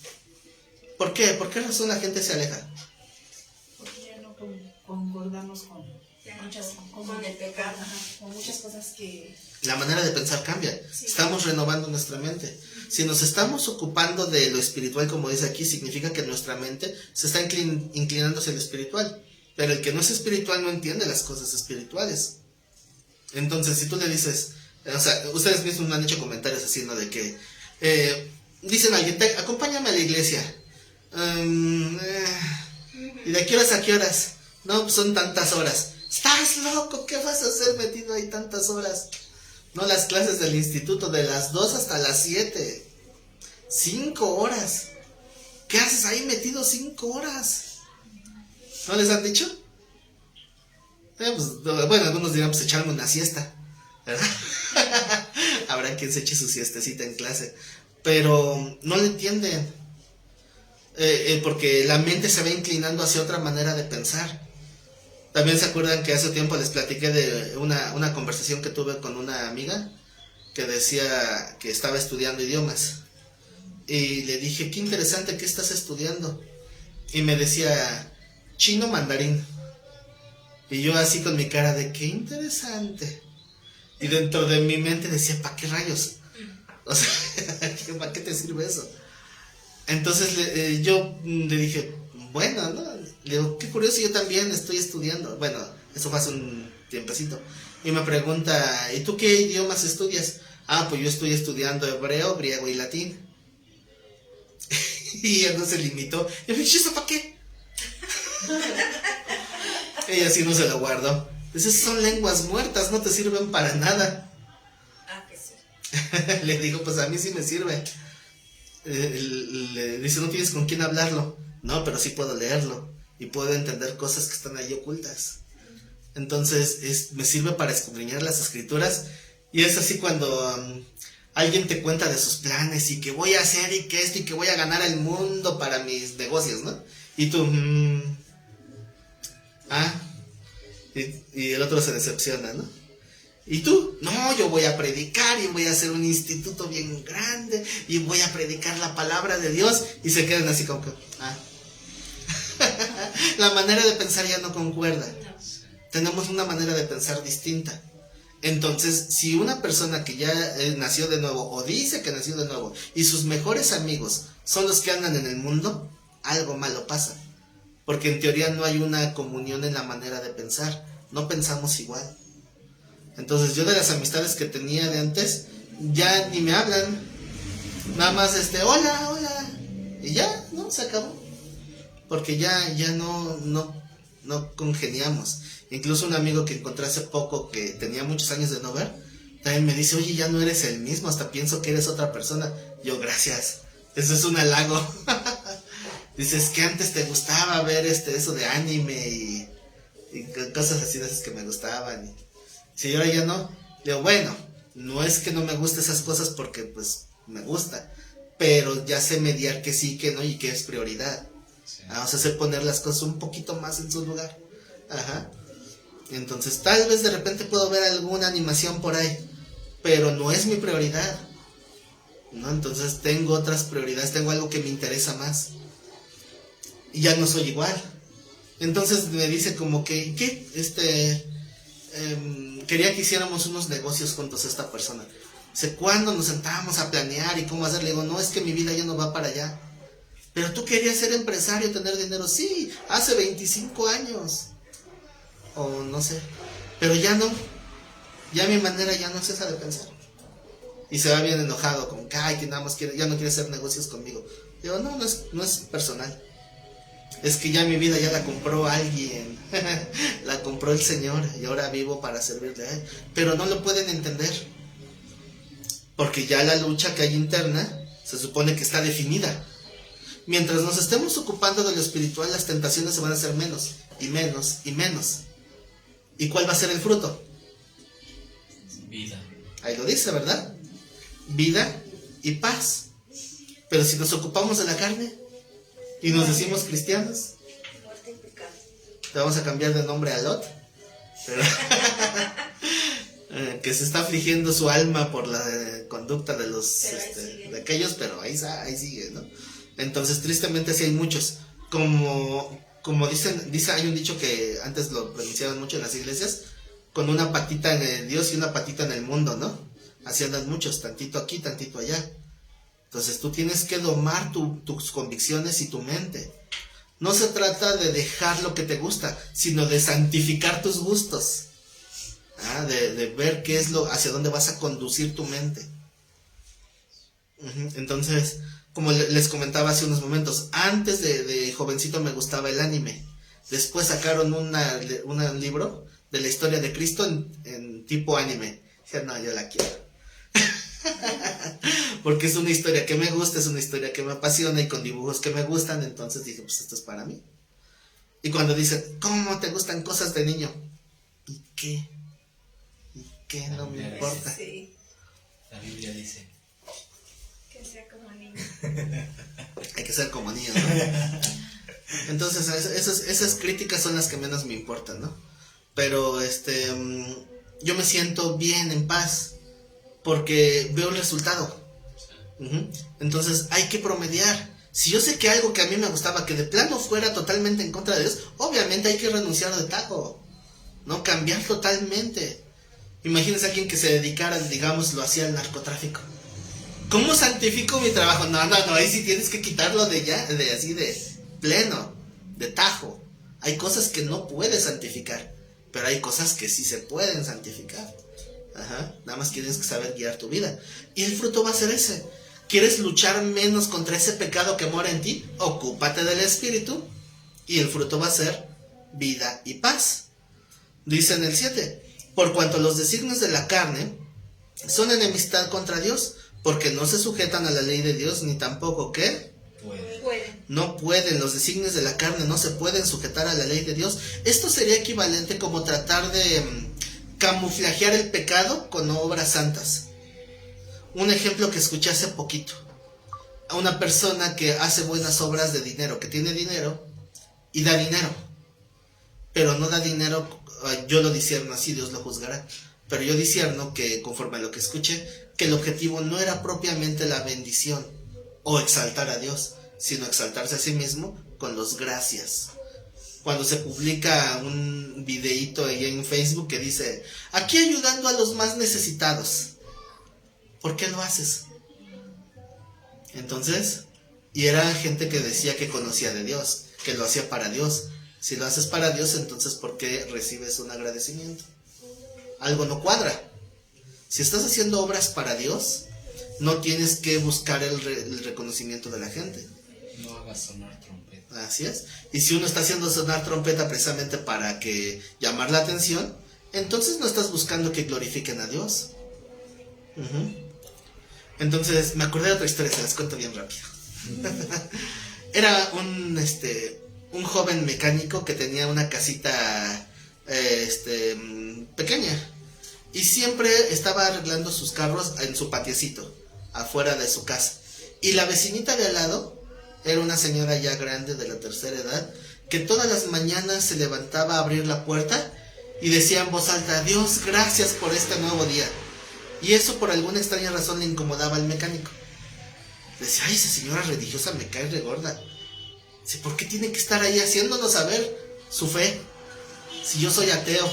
S1: ¿Por qué? ¿Por qué razón la gente se aleja?
S7: Porque ya no concordamos con muchas,
S2: Con el pecado.
S7: con muchas cosas que
S1: La manera de pensar cambia.
S2: Sí.
S1: Estamos renovando nuestra mente. Si nos estamos ocupando de lo espiritual, como dice aquí, significa que nuestra mente se está inclinando hacia lo espiritual. Pero el que no es espiritual no entiende las cosas espirituales. Entonces, si tú le dices, o sea, ustedes mismos me han hecho comentarios así, ¿no? De que dicen a alguien, acompáñame a la iglesia. ¿Y de qué horas a qué horas? No, pues son tantas horas. ¿Estás loco? ¿Qué vas a hacer metido ahí tantas horas? No, las clases del instituto, de las 2 hasta las 7. 5 horas. ¿Qué haces ahí metido 5 horas? ¿No les han dicho? Pues, bueno, algunos dirán, pues echarme una siesta, ¿verdad? Habrá quien se eche su siestecita en clase. Pero no lo entienden. Porque la mente se va inclinando hacia otra manera de pensar. También se acuerdan que hace tiempo les platiqué de una conversación que tuve con una amiga que decía que estaba estudiando idiomas. Y le dije, qué interesante, ¿qué estás estudiando? Y me decía, chino mandarín. Y yo así con mi cara de, qué interesante. Y dentro de mi mente decía, ¿para qué rayos? O sea, ¿para qué te sirve eso? Entonces yo le dije, bueno, ¿no? Le digo, qué curioso, yo también estoy estudiando. Bueno, eso fue hace un tiempecito. Y me pregunta, ¿y tú qué idiomas estudias? Ah, pues yo estoy estudiando hebreo, griego y latín. Y ella no se limitó. Y me dije, ¿eso para qué? Ella sí no se lo guardó. Dice, son lenguas muertas, no te sirven para nada.
S2: Ah, que sí.
S1: Le digo, pues a mí sí me sirve. Le dice, no tienes con quién hablarlo. No, pero sí puedo leerlo. Y puedo entender cosas que están ahí ocultas. Entonces, me sirve para escudriñar las escrituras. Y es así cuando alguien te cuenta de sus planes y que voy a hacer y que esto y que voy a ganar el mundo para mis negocios, ¿no? Y tú, y el otro se decepciona, ¿no? ¿Y tú? No, yo voy a predicar y voy a hacer un instituto bien grande y voy a predicar la palabra de Dios. Y se quedan así como que, La manera de pensar ya no concuerda. Tenemos una manera de pensar distinta. Entonces, si una persona que ya nació de nuevo o dice que nació de nuevo y sus mejores amigos son los que andan en el mundo, algo malo pasa. Porque en teoría no hay una comunión en la manera de pensar. No pensamos igual. Entonces yo de las amistades que tenía de antes, ya ni me hablan. Nada más hola. Y ya, ¿no? Se acabó. Porque ya no congeniamos. Incluso un amigo que encontré hace poco que tenía muchos años de no ver, también me dice, oye, ya no eres el mismo, hasta pienso que eres otra persona. Yo, gracias. Eso es un halago. Dices que antes te gustaba ver eso de anime y cosas así de esas que me gustaban. Y si ahora ya no, le digo, bueno, no es que no me gusten esas cosas porque pues me gusta, pero ya sé mediar que sí, que no y que es prioridad.
S5: Sí.
S1: O sea, sé poner las cosas un poquito más en su lugar. Ajá. Entonces tal vez de repente puedo ver alguna animación por ahí, pero no es mi prioridad, ¿no? Entonces tengo otras prioridades, tengo algo que me interesa más. Y ya no soy igual. Entonces me dice como que, ¿qué? Quería que hiciéramos unos negocios juntos esta persona. Dice, ¿cuándo nos sentábamos a planear y cómo hacer? Le digo, no, es que mi vida ya no va para allá. Pero tú querías ser empresario, tener dinero. Sí, hace 25 años. O no sé. Pero ya no. Ya mi manera ya no es esa de pensar. Y se va bien enojado, como que, ay, que nada más quiere, ya no quiere hacer negocios conmigo. Digo, no es personal. Es que ya mi vida ya la compró alguien. La compró el Señor y ahora vivo para servirle a Él. Pero no lo pueden entender. Porque ya la lucha que hay interna se supone que está definida. Mientras nos estemos ocupando de lo espiritual, las tentaciones se van a hacer menos y menos y menos. ¿Y cuál va a ser el fruto?
S5: Vida.
S1: Ahí lo dice, ¿verdad? Vida y paz. Pero si nos ocupamos de la carne y nos decimos cristianos,
S2: Muerte y pecado.
S1: te vamos a cambiar de nombre a Lot. Pero que se está afligiendo su alma por la conducta de los de aquellos, pero ahí sigue, ¿no? Entonces, tristemente sí hay muchos. Como dice, hay un dicho que antes lo pronunciaban mucho en las iglesias, con una patita en Dios y una patita en el mundo, ¿no? Así andan muchos, tantito aquí, tantito allá. Entonces tú tienes que domar tus convicciones y tu mente. No se trata de dejar lo que te gusta, sino de santificar tus gustos. De ver qué es hacia dónde vas a conducir tu mente. Entonces, como les comentaba hace unos momentos, antes de jovencito me gustaba el anime. Después sacaron un libro de la historia de Cristo en tipo anime. Dije, no, yo la quiero. Porque es una historia que me gusta, es una historia que me apasiona y con dibujos que me gustan. Entonces dije, pues esto es para mí. Y cuando dicen, ¿cómo te gustan cosas de niño? ¿Y qué? No me importa.
S2: Sí,
S5: La Biblia dice
S2: que sea como niño.
S1: Hay que ser como niños, ¿no? Entonces esas críticas son las que menos me importan, ¿no? Pero yo me siento bien, en paz, porque veo el resultado. Entonces hay que promediar. Si yo sé que algo que a mí me gustaba, que de plano fuera totalmente en contra de Dios, obviamente hay que renunciar de tajo, ¿no? Cambiar totalmente. Imagínense a alguien que se dedicara, digamos, lo hacía al narcotráfico. ¿Cómo santifico mi trabajo? No, ahí sí tienes que quitarlo de pleno, de tajo. Hay cosas que no puedes santificar, pero hay cosas que sí se pueden santificar. Nada más tienes que saber guiar tu vida. Y el fruto va a ser ese. ¿Quieres luchar menos contra ese pecado que mora en ti? Ocúpate del Espíritu y el fruto va a ser vida y paz. Dice en el 7, por cuanto los designios de la carne son enemistad contra Dios, porque no se sujetan a la ley de Dios, ni tampoco, ¿qué?
S2: Pueden.
S1: No pueden, los designios de la carne no se pueden sujetar a la ley de Dios. Esto sería equivalente como tratar de camuflajear el pecado con obras santas. Un ejemplo que escuché hace poquito. A una persona que hace buenas obras de dinero, que tiene dinero y da dinero, pero no da dinero. Yo lo discierno así, Dios lo juzgará. Pero yo discierno que, conforme a lo que escuché, que el objetivo no era propiamente la bendición o exaltar a Dios, sino exaltarse a sí mismo con los gracias. Cuando se publica un videíto ahí en Facebook que dice, aquí ayudando a los más necesitados, ¿por qué lo haces? Entonces, y era gente que decía que conocía de Dios, que lo hacía para Dios. Si lo haces para Dios, entonces ¿por qué recibes un agradecimiento? Algo no cuadra. Si estás haciendo obras para Dios, no tienes que buscar el reconocimiento de la gente.
S5: no hagas sonar trompeta.
S1: Así es. Y si uno está haciendo sonar trompeta precisamente para que llamar la atención, entonces no estás buscando que glorifiquen a Dios. Entonces me acordé de otra historia, se las cuento bien rápido. Era un joven mecánico que tenía una casita pequeña y siempre estaba arreglando sus carros en su patiecito afuera de su casa. Y la vecinita de al lado era una señora ya grande de la tercera edad que todas las mañanas se levantaba a abrir la puerta y decía en voz alta: Dios, gracias por este nuevo día. Y eso por alguna extraña razón le incomodaba al mecánico. Decía: ay, esa señora religiosa me cae regorda. Dice: ¿por qué tiene que estar ahí haciéndonos saber su fe, si yo soy ateo?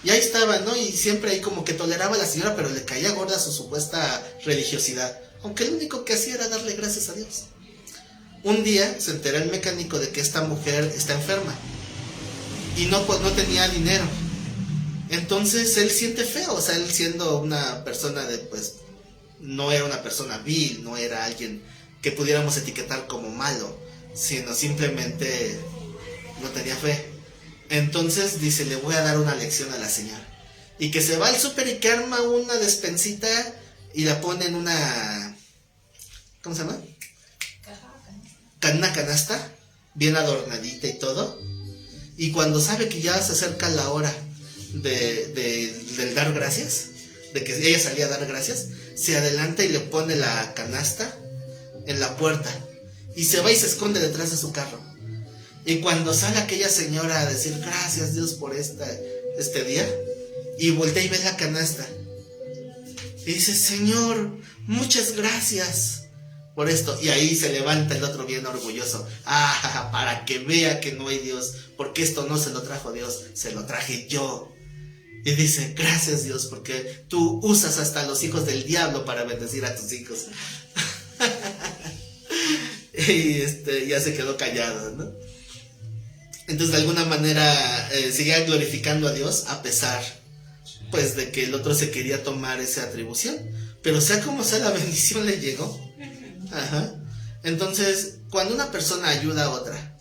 S1: Y ahí estaba, ¿no? Y siempre ahí como que toleraba a la señora, pero le caía gorda su supuesta religiosidad, aunque lo único que hacía era darle gracias a Dios. Un día se enteró el mecánico de que esta mujer está enferma y no tenía dinero. Entonces él siente feo, o sea, él siendo una persona de, pues, no era una persona vil, no era alguien que pudiéramos etiquetar como malo, sino simplemente no tenía fe. Entonces dice, le voy a dar una lección a la señora. Y que se va al súper y que arma una despensita y la pone en una... ¿Cómo se llama? Una canasta, bien adornadita y todo. Y cuando sabe que ya se acerca la hora del dar gracias, de que ella salía a dar gracias, se adelanta y le pone la canasta en la puerta. Y se va y se esconde detrás de su carro. Y cuando sale aquella señora a decir gracias Dios por este día, y voltea y ve la canasta, y dice, Señor, muchas gracias por esto. Y ahí se levanta el otro bien orgulloso, para que vea que no hay Dios, porque esto no se lo trajo Dios, se lo traje yo. Y dice, gracias Dios, porque tú usas hasta los hijos del diablo para bendecir a tus hijos. Y ya se quedó callado, ¿no? Entonces de alguna manera seguía glorificando a Dios a pesar, pues, de que el otro se quería tomar esa atribución. Pero sea como sea, la bendición le llegó. Ajá. Entonces, cuando una persona ayuda a otra,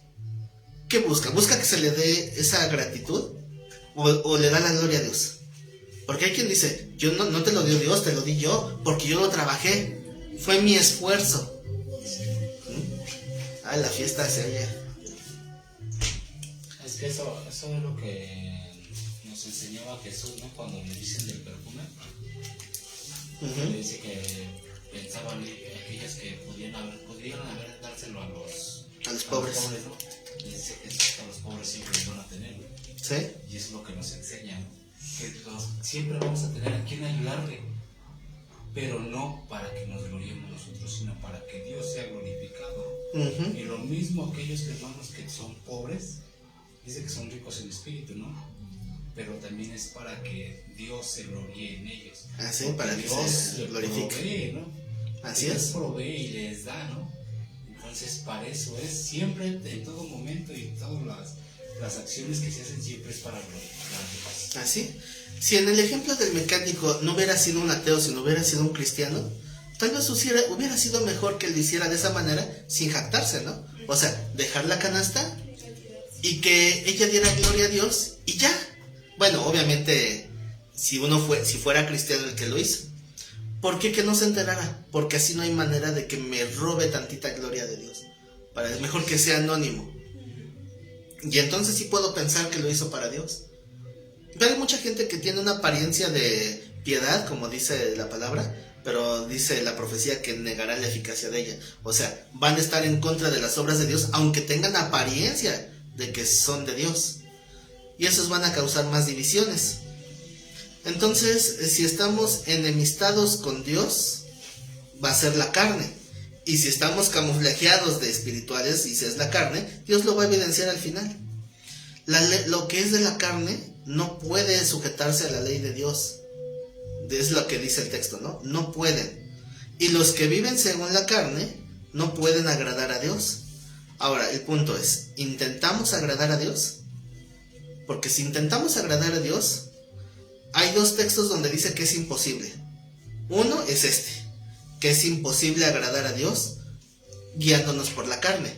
S1: ¿qué busca? ¿Busca que se le dé esa gratitud? ¿O le da la gloria a Dios? Porque hay quien dice, yo no te lo dio Dios, te lo di yo, porque yo lo trabajé, fue mi esfuerzo. La fiesta se oye.
S5: Es que eso es lo que nos enseñaba Jesús, ¿no? Cuando le dicen del perfume, le dice que pensaban aquellos que podían haber dárselo a los pobres, ¿no? Le dice que a los pobres siempre los van a tener, ¿no?
S1: ¿Sí?
S5: Y es lo que nos enseña, ¿no? Que siempre vamos a tener a quien ayudarle, pero no para que nos gloriemos nosotros, sino para que Dios sea glorificado. Y lo mismo aquellos hermanos que son pobres, dice que son ricos en espíritu, ¿no? Pero también es para que Dios se gloríe en ellos.
S1: Así, para que
S5: Dios
S1: se glorifique.
S5: Provee, ¿no?
S1: Así
S5: Dios
S1: es.
S5: provee y les da, ¿no? Entonces, para eso es siempre, en todo momento y en todas las acciones que se hacen, siempre es para glorificar a Dios.
S1: Así. Si en el ejemplo del mecánico no hubiera sido un ateo, sino hubiera sido un cristiano, tal vez hubiera sido mejor que lo hiciera de esa manera, sin jactarse, ¿no? O sea, dejar la canasta y que ella diera gloria a Dios y ya. Bueno, obviamente, si fuera cristiano el que lo hizo, ¿por qué que no se enterara? Porque así no hay manera de que me robe tantita gloria de Dios. Es mejor que sea anónimo. Y entonces sí puedo pensar que lo hizo para Dios. Pero hay mucha gente que tiene una apariencia de piedad, como dice la palabra, pero dice la profecía que negará la eficacia de ella. O sea, van a estar en contra de las obras de Dios, aunque tengan apariencia de que son de Dios. Y esos van a causar más divisiones. Entonces, si estamos enemistados con Dios, va a ser la carne. Y si estamos camuflajeados de espirituales, y si es la carne, Dios lo va a evidenciar al final. Lo que es de la carne no puede sujetarse a la ley de Dios. Es lo que dice el texto, ¿no? No pueden. Y los que viven según la carne no pueden agradar a Dios. Ahora, el punto es, ¿intentamos agradar a Dios? Porque si intentamos agradar a Dios, hay dos textos donde dice que es imposible. Uno es que es imposible agradar a Dios guiándonos por la carne.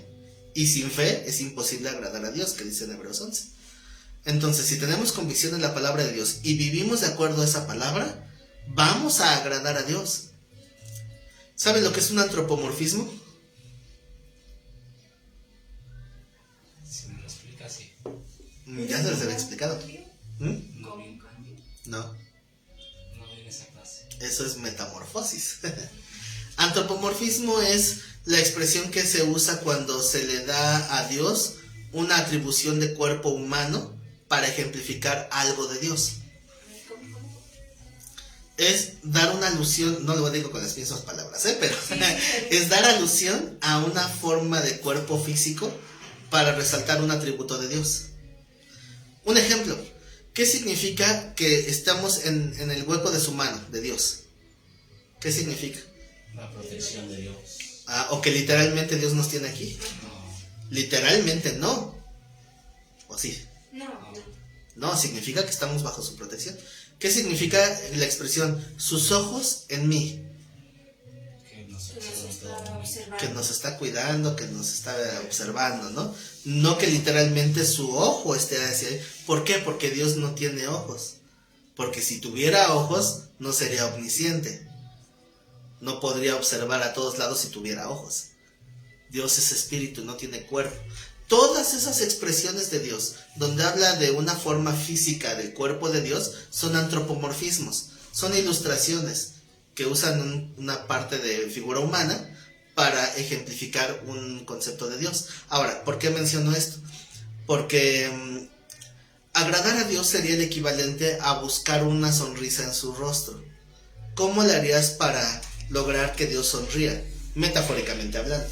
S1: Y sin fe es imposible agradar a Dios, que dice en Hebreos 11. Entonces, si tenemos convicción en la palabra de Dios y vivimos de acuerdo a esa palabra, vamos a agradar a Dios. ¿Saben lo que es un antropomorfismo?
S5: Si me lo explica así.
S1: Ya se les había explicado.
S5: No vi.
S1: No.
S5: No vi en esa clase.
S1: Eso es metamorfosis. Antropomorfismo es la expresión que se usa cuando se le da a Dios una atribución de cuerpo humano para ejemplificar algo de Dios. Es dar una alusión, no lo digo con las mismas palabras, pero es dar alusión a una forma de cuerpo físico para resaltar un atributo de Dios. Un ejemplo, ¿qué significa que estamos en el hueco de su mano, de Dios? ¿Qué significa?
S5: La protección de Dios.
S1: O que literalmente Dios nos tiene aquí.
S5: No.
S1: Literalmente no. ¿O sí?
S2: No.
S1: No, significa que estamos bajo su protección. ¿Qué significa la expresión sus ojos en mí?
S5: Que nos
S2: Que nos
S5: observa
S2: está
S5: todo.
S2: observando.
S1: Que nos está cuidando, que nos está observando, ¿no? No que literalmente su ojo esté hacia ahí. ¿Por qué? Porque Dios no tiene ojos. Porque si tuviera ojos, no sería omnisciente. No podría observar a todos lados si tuviera ojos. Dios es espíritu, no tiene cuerpo. Todas esas expresiones de Dios, donde habla de una forma física del cuerpo de Dios, son antropomorfismos, son ilustraciones que usan una parte de figura humana para ejemplificar un concepto de Dios. Ahora, ¿por qué menciono esto? Porque agradar a Dios sería el equivalente a buscar una sonrisa en su rostro. ¿Cómo le harías para lograr que Dios sonría? Metafóricamente hablando.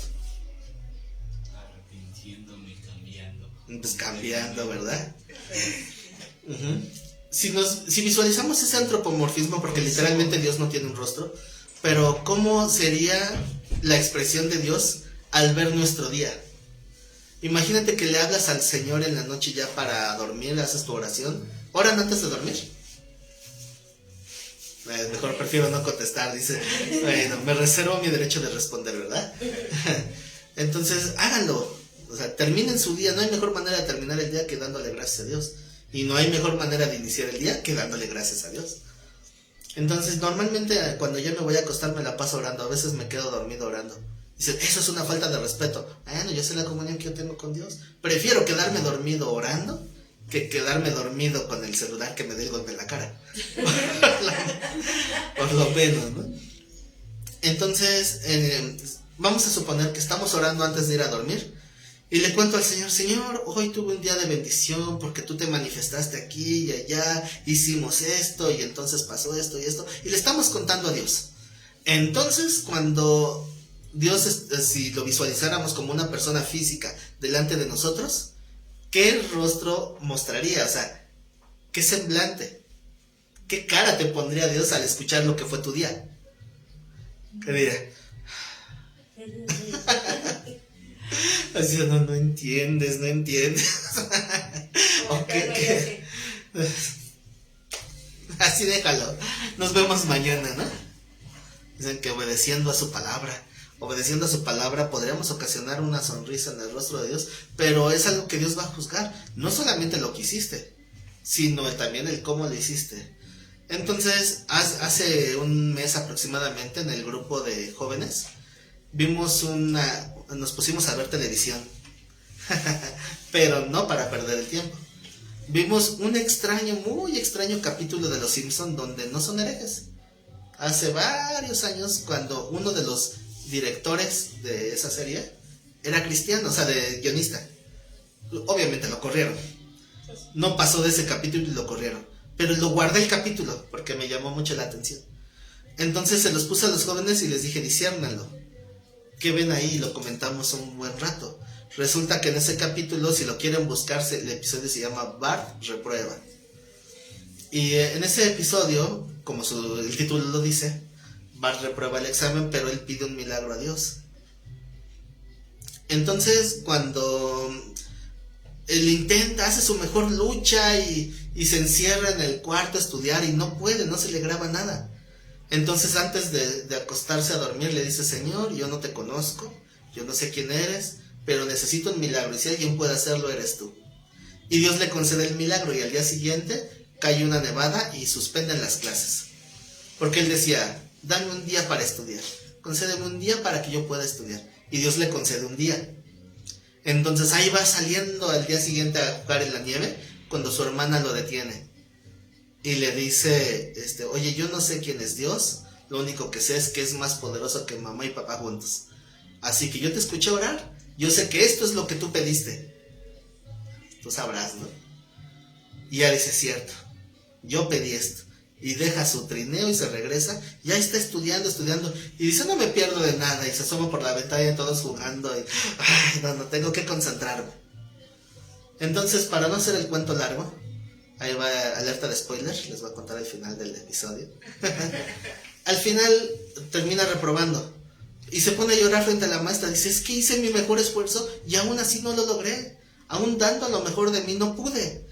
S5: Arrepintiéndome y cambiando.
S1: Pues cambiando, ¿verdad? Si visualizamos ese antropomorfismo, porque literalmente Dios no tiene un rostro, pero ¿cómo sería la expresión de Dios al ver nuestro día? Imagínate que le hablas al Señor en la noche ya para dormir, haces tu oración. ¿Oran antes de dormir? Mejor prefiero no contestar, dice. Bueno, me reservo mi derecho de responder, ¿verdad? Entonces, háganlo. O sea, terminen su día. No hay mejor manera de terminar el día que dándole gracias a Dios. Y no hay mejor manera de iniciar el día que dándole gracias a Dios. Entonces, normalmente cuando ya me voy a acostar me la paso orando. A veces me quedo dormido orando. Dicen, eso es una falta de respeto. Bueno, yo sé la comunión que yo tengo con Dios. Prefiero quedarme dormido orando que quedarme dormido con el celular que me dé el golpe en la cara. Por lo menos, ¿no? Entonces, vamos a suponer que estamos orando antes de ir a dormir. Y le cuento al Señor, Señor, hoy tuve un día de bendición porque tú te manifestaste aquí y allá, hicimos esto y entonces pasó esto y esto. Y le estamos contando a Dios. Entonces, cuando Dios, si lo visualizáramos como una persona física delante de nosotros, ¿qué rostro mostraría? O sea, ¿qué semblante? ¿Qué cara te pondría Dios al escuchar lo que fue tu día? ¿Qué diría? Así, no entiendes. Okay. Así déjalo. Nos vemos mañana, ¿no? Dicen que obedeciendo a su palabra podríamos ocasionar una sonrisa en el rostro de Dios, pero es algo que Dios va a juzgar, no solamente lo que hiciste, sino también el cómo lo hiciste. Entonces, hace un mes aproximadamente, en el grupo de jóvenes, nos pusimos a ver televisión, pero no para perder el tiempo. Vimos un muy extraño capítulo de Los Simpson donde no son herejes. Hace varios años, cuando uno de los directores de esa serie era cristiano, o sea, de guionista. Obviamente lo corrieron. No pasó de ese capítulo y lo corrieron. Pero lo guardé el capítulo porque me llamó mucho la atención. Entonces se los puse a los jóvenes y les dije, disciérnanlo. ¿Qué ven ahí? Lo comentamos un buen rato. Resulta que en ese capítulo, si lo quieren buscarse, el episodio se llama Bart reprueba. Y en ese episodio, como el título lo dice, Bart reprueba el examen, pero él pide un milagro a Dios. Entonces, cuando él hace su mejor lucha y se encierra en el cuarto a estudiar y no puede, no se le graba nada. Entonces, antes de acostarse a dormir, le dice, Señor, yo no te conozco, yo no sé quién eres, pero necesito un milagro, y si alguien puede hacerlo, eres tú. Y Dios le concede el milagro, y al día siguiente cae una nevada y suspenden las clases. Porque él decía, dame un día para estudiar, concédeme un día para que yo pueda estudiar. Y Dios le concede un día. Entonces ahí va saliendo al día siguiente a jugar en la nieve, cuando su hermana lo detiene. Y le dice, oye, yo no sé quién es Dios, lo único que sé es que es más poderoso que mamá y papá juntos. Así que yo te escuché orar, yo sé que esto es lo que tú pediste. Tú sabrás, ¿no? Y ella dice, cierto, yo pedí esto. Y deja su trineo y se regresa, ya está estudiando, y dice, no me pierdo de nada, y se asoma por la ventana y todos jugando, y, ay, no, tengo que concentrarme. Entonces, para no hacer el cuento largo, ahí va alerta de spoiler, les voy a contar el final del episodio. Al final termina reprobando y se pone a llorar frente a la maestra. Dice, es que hice mi mejor esfuerzo y aún así no lo logré. Aún dando a lo mejor de mí no pude.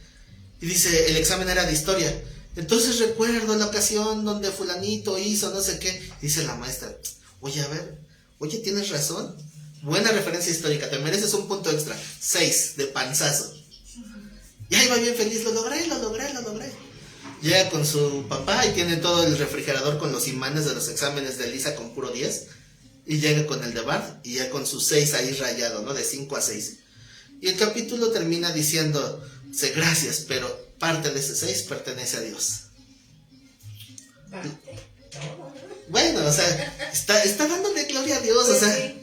S1: Y dice, el examen era de historia. Entonces recuerdo la ocasión donde fulanito hizo no sé qué. Dice la maestra, oye, a ver, oye, tienes razón. Buena referencia histórica, te mereces un punto extra. 6 de panzazo. Y ahí va bien feliz, lo logré. Llega con su papá y tiene todo el refrigerador con los imanes de los exámenes de Lisa con puro 10. Y llega con el de Bart y ya con su 6 ahí rayado, ¿no? De 5 a 6. Y el capítulo termina diciendo, gracias, pero parte de ese 6 pertenece a Dios. Bueno, o sea, está dándole gloria a Dios, o sea,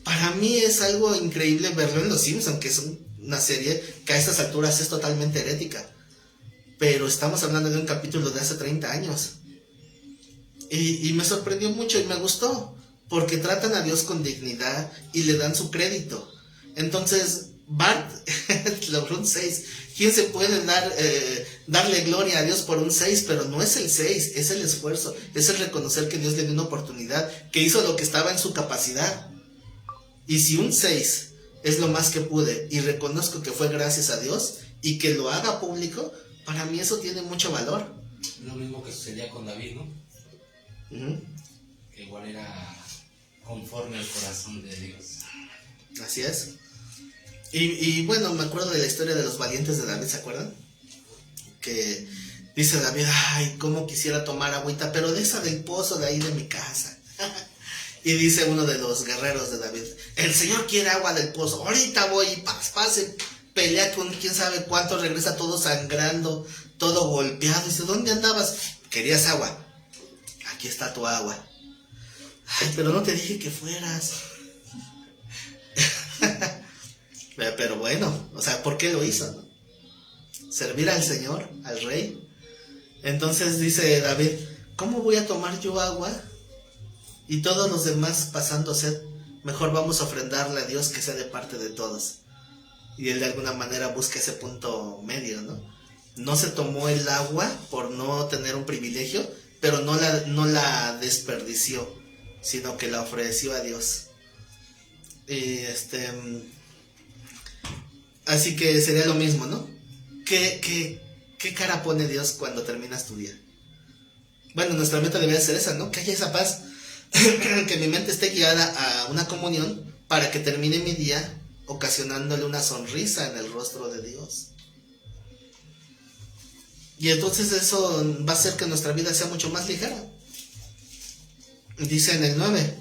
S1: para mí es algo increíble verlo en Los Simpsons, que es una serie que a estas alturas es totalmente herética. Pero estamos hablando de un capítulo de hace 30 años. Y me sorprendió mucho y me gustó, porque tratan a Dios con dignidad y le dan su crédito. Entonces, Bart logró un 6. ¿Quién se puede darle gloria a Dios por un 6? Pero no es el 6, es el esfuerzo, es el reconocer que Dios le dio una oportunidad, que hizo lo que estaba en su capacidad. Y si un 6 es lo más que pude y reconozco que fue gracias a Dios y que lo haga público, para mí eso tiene mucho valor.
S5: Lo mismo que sucedía con David, ¿no? Que igual era conforme al corazón de Dios.
S1: Así es. Y bueno, me acuerdo de la historia de los valientes de David, ¿se acuerdan? Que dice David, ay, cómo quisiera tomar agüita, pero de esa del pozo de ahí de mi casa. Y dice uno de los guerreros de David, el Señor quiere agua del pozo, ahorita voy y pase, pelea con quién sabe cuánto, regresa todo sangrando, todo golpeado. Dice, ¿dónde andabas? Querías agua, aquí está tu agua. Ay, pero no te dije que fueras. Pero bueno, o sea, ¿por qué lo hizo, no? Servir al Señor, al Rey. Entonces dice David, ¿cómo voy a tomar yo agua y todos los demás pasando sed? Mejor vamos a ofrendarle a Dios que sea de parte de todos. Y él de alguna manera busca ese punto medio, ¿no? No se tomó el agua por no tener un privilegio, pero no la desperdició, sino que la ofreció a Dios. Y así que sería lo mismo, ¿no? ¿Qué cara pone Dios cuando terminas tu día? Bueno, nuestra meta debería ser esa, ¿no? Que haya esa paz, que mi mente esté guiada a una comunión para que termine mi día ocasionándole una sonrisa en el rostro de Dios. Y entonces eso va a hacer que nuestra vida sea mucho más ligera. Dice en el 9,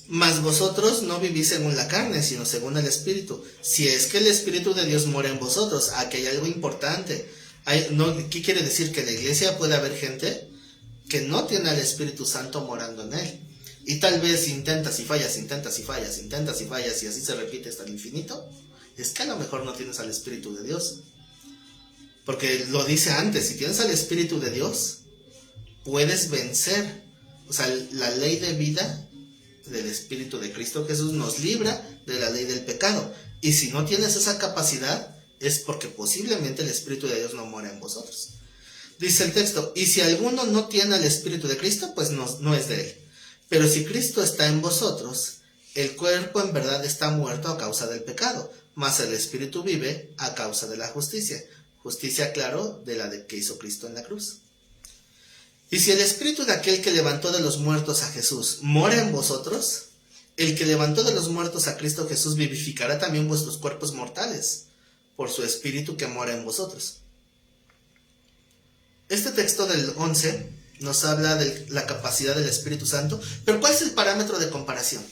S1: mas vosotros no vivís según la carne, sino según el Espíritu. Si es que el Espíritu de Dios mora en vosotros. Aquí hay algo importante. ¿Qué quiere decir? Que en la iglesia puede haber gente que no tiene al Espíritu Santo morando en él. Y tal vez intentas y fallas, y así se repite hasta el infinito. Es que a lo mejor no tienes al Espíritu de Dios. Porque lo dice antes, si tienes al Espíritu de Dios, puedes vencer. O sea, la ley de vida del Espíritu de Cristo Jesús nos libra de la ley del pecado. Y si no tienes esa capacidad, es porque posiblemente el Espíritu de Dios no mora en vosotros. Dice el texto, y si alguno no tiene el Espíritu de Cristo, pues no es de él. Pero si Cristo está en vosotros, el cuerpo en verdad está muerto a causa del pecado, mas el Espíritu vive a causa de la justicia. Justicia, claro, de la que hizo Cristo en la cruz. Y si el Espíritu de aquel que levantó de los muertos a Jesús mora en vosotros, el que levantó de los muertos a Cristo Jesús vivificará también vuestros cuerpos mortales, por su Espíritu que mora en vosotros. Este texto del 11 nos habla de la capacidad del Espíritu Santo, pero ¿cuál es el parámetro de comparación?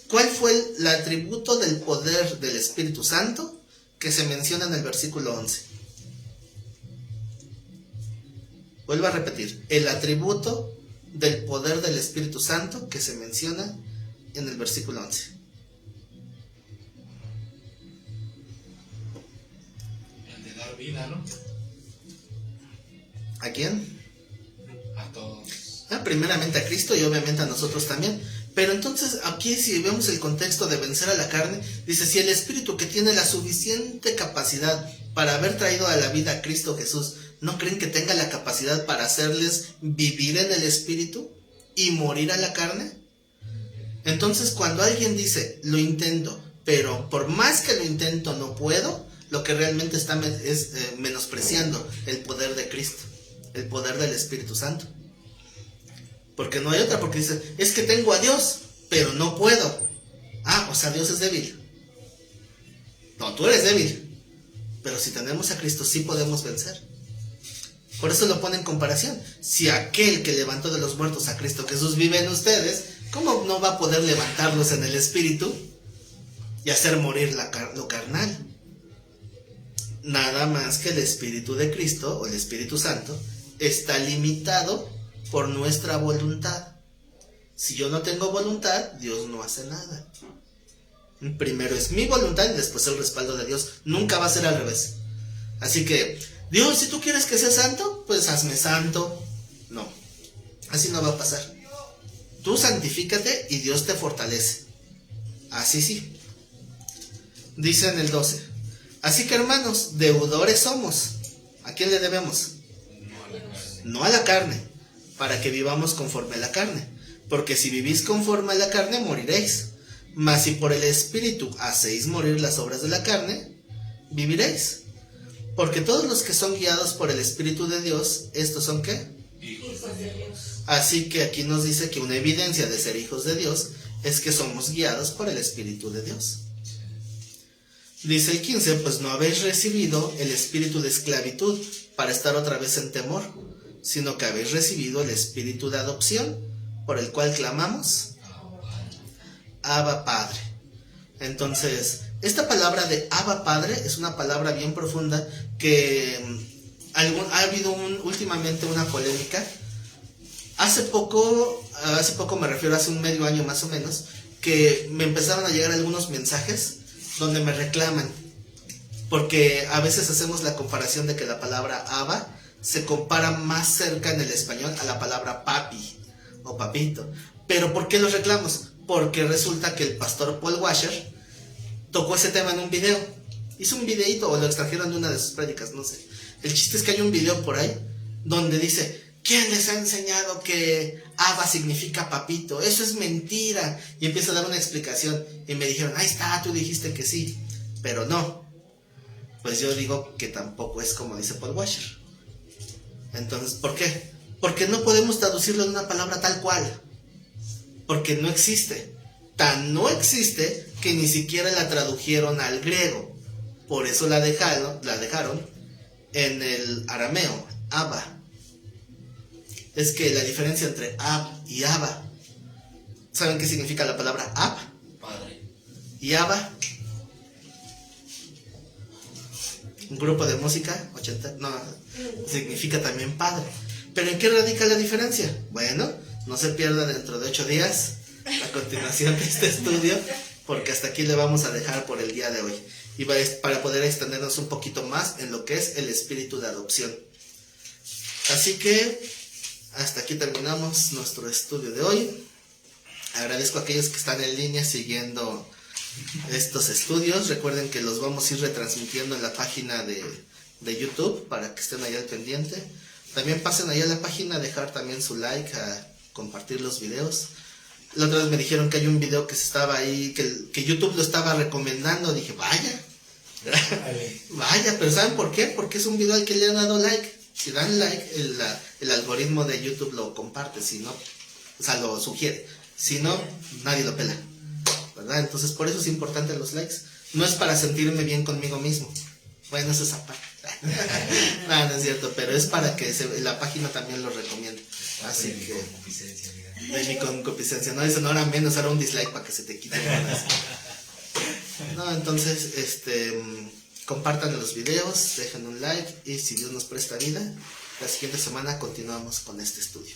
S1: ¿Cuál fue el atributo del poder del Espíritu Santo que se menciona en el versículo 11? Vuelvo a repetir, el atributo del poder del Espíritu Santo que se menciona en el versículo 11.
S5: El de dar vida, ¿no?
S1: ¿A quién?
S5: A todos.
S1: Primeramente a Cristo y obviamente a nosotros también. Pero entonces aquí si vemos el contexto de vencer a la carne, dice, si el espíritu que tiene la suficiente capacidad para haber traído a la vida a Cristo Jesús, ¿no creen que tenga la capacidad para hacerles vivir en el espíritu y morir a la carne? Entonces cuando alguien dice, lo intento, pero por más que lo intento no puedo, lo que realmente está es menospreciando el poder de Cristo, el poder del Espíritu Santo. Porque no hay otra, porque dice, es que tengo a Dios, pero no puedo. Ah, o sea, Dios es débil. No, tú eres débil. Pero si tenemos a Cristo, sí podemos vencer. Por eso lo pone en comparación. Si aquel que levantó de los muertos a Cristo Jesús vive en ustedes, ¿cómo no va a poder levantarlos en el Espíritu y hacer morir lo carnal? Nada más que el Espíritu de Cristo, o el Espíritu Santo, está limitado por nuestra voluntad. Si yo no tengo voluntad, Dios no hace nada. Primero es mi voluntad y después el respaldo de Dios. Nunca va a ser al revés. Así que, Dios, si tú quieres que sea santo, pues hazme santo. No, así no va a pasar. Tú santifícate y Dios te fortalece. Así sí. Dice en el 12. Así que hermanos, deudores somos. ¿A quién le debemos? No a la carne, para que vivamos conforme a la carne. Porque si vivís conforme a la carne, moriréis. Mas si por el Espíritu hacéis morir las obras de la carne, viviréis. Porque todos los que son guiados por el Espíritu de Dios, ¿estos son qué?
S2: Hijos de Dios.
S1: Así que aquí nos dice que una evidencia de ser hijos de Dios es que somos guiados por el Espíritu de Dios. Dice el 15, pues no habéis recibido el espíritu de esclavitud para estar otra vez en temor, sino que habéis recibido el espíritu de adopción, por el cual clamamos, Abba Padre. Entonces, esta palabra de Abba Padre es una palabra bien profunda que ha habido últimamente una polémica. Hace poco me refiero, hace un medio año más o menos, que me empezaron a llegar algunos mensajes donde me reclaman, porque a veces hacemos la comparación de que la palabra Abba se compara más cerca en el español a la palabra papi o papito. Pero ¿por qué los reclamos? Porque resulta que el pastor Paul Washer tocó ese tema en un video. Hizo un videíto o lo extrajeron de una de sus prédicas, no sé. El chiste es que hay un video por ahí donde dice, ¿quién les ha enseñado que Abba significa papito? Eso es mentira. Y empieza a dar una explicación. Y me dijeron, ahí está, tú dijiste que sí. Pero no. Pues yo digo que tampoco es como dice Paul Washer. Entonces, ¿por qué? Porque no podemos traducirlo en una palabra tal cual. Porque no existe. Tan no existe que ni siquiera la tradujeron al griego. Por eso la dejaron en el arameo, Abba. Es que la diferencia entre Ab y Abba, ¿saben qué significa la palabra Ab?
S5: Padre.
S1: Y Abba, un grupo de música, 80, no, significa también padre. ¿Pero en qué radica la diferencia? Bueno, no se pierda dentro de 8 días a continuación de este estudio, porque hasta aquí le vamos a dejar por el día de hoy. Y para poder extendernos un poquito más en lo que es el espíritu de adopción. Así que hasta aquí terminamos nuestro estudio de hoy. Agradezco a aquellos que están en línea siguiendo estos estudios. Recuerden que los vamos a ir retransmitiendo en la página de YouTube para que estén ahí al pendiente. También pasen ahí a la página a dejar también su like, a compartir los videos. La otra vez me dijeron que hay un video que estaba ahí, que YouTube lo estaba recomendando. Dije, vaya, vaya, pero ¿saben por qué? Porque es un video al que le han dado like. Si dan like, el algoritmo de YouTube lo comparte, si no, o sea, lo sugiere. Si no, nadie lo pela, ¿verdad? Entonces, por eso es importante los likes. No es para sentirme bien conmigo mismo. Bueno, eso es aparte. No, no es cierto, pero es para que la página también lo recomiende. Así que, de mi concupiscencia, no, eso no era menos, era un dislike para que se te quite. No, entonces, compartan los videos, dejen un like y si Dios nos presta vida, la siguiente semana continuamos con este estudio.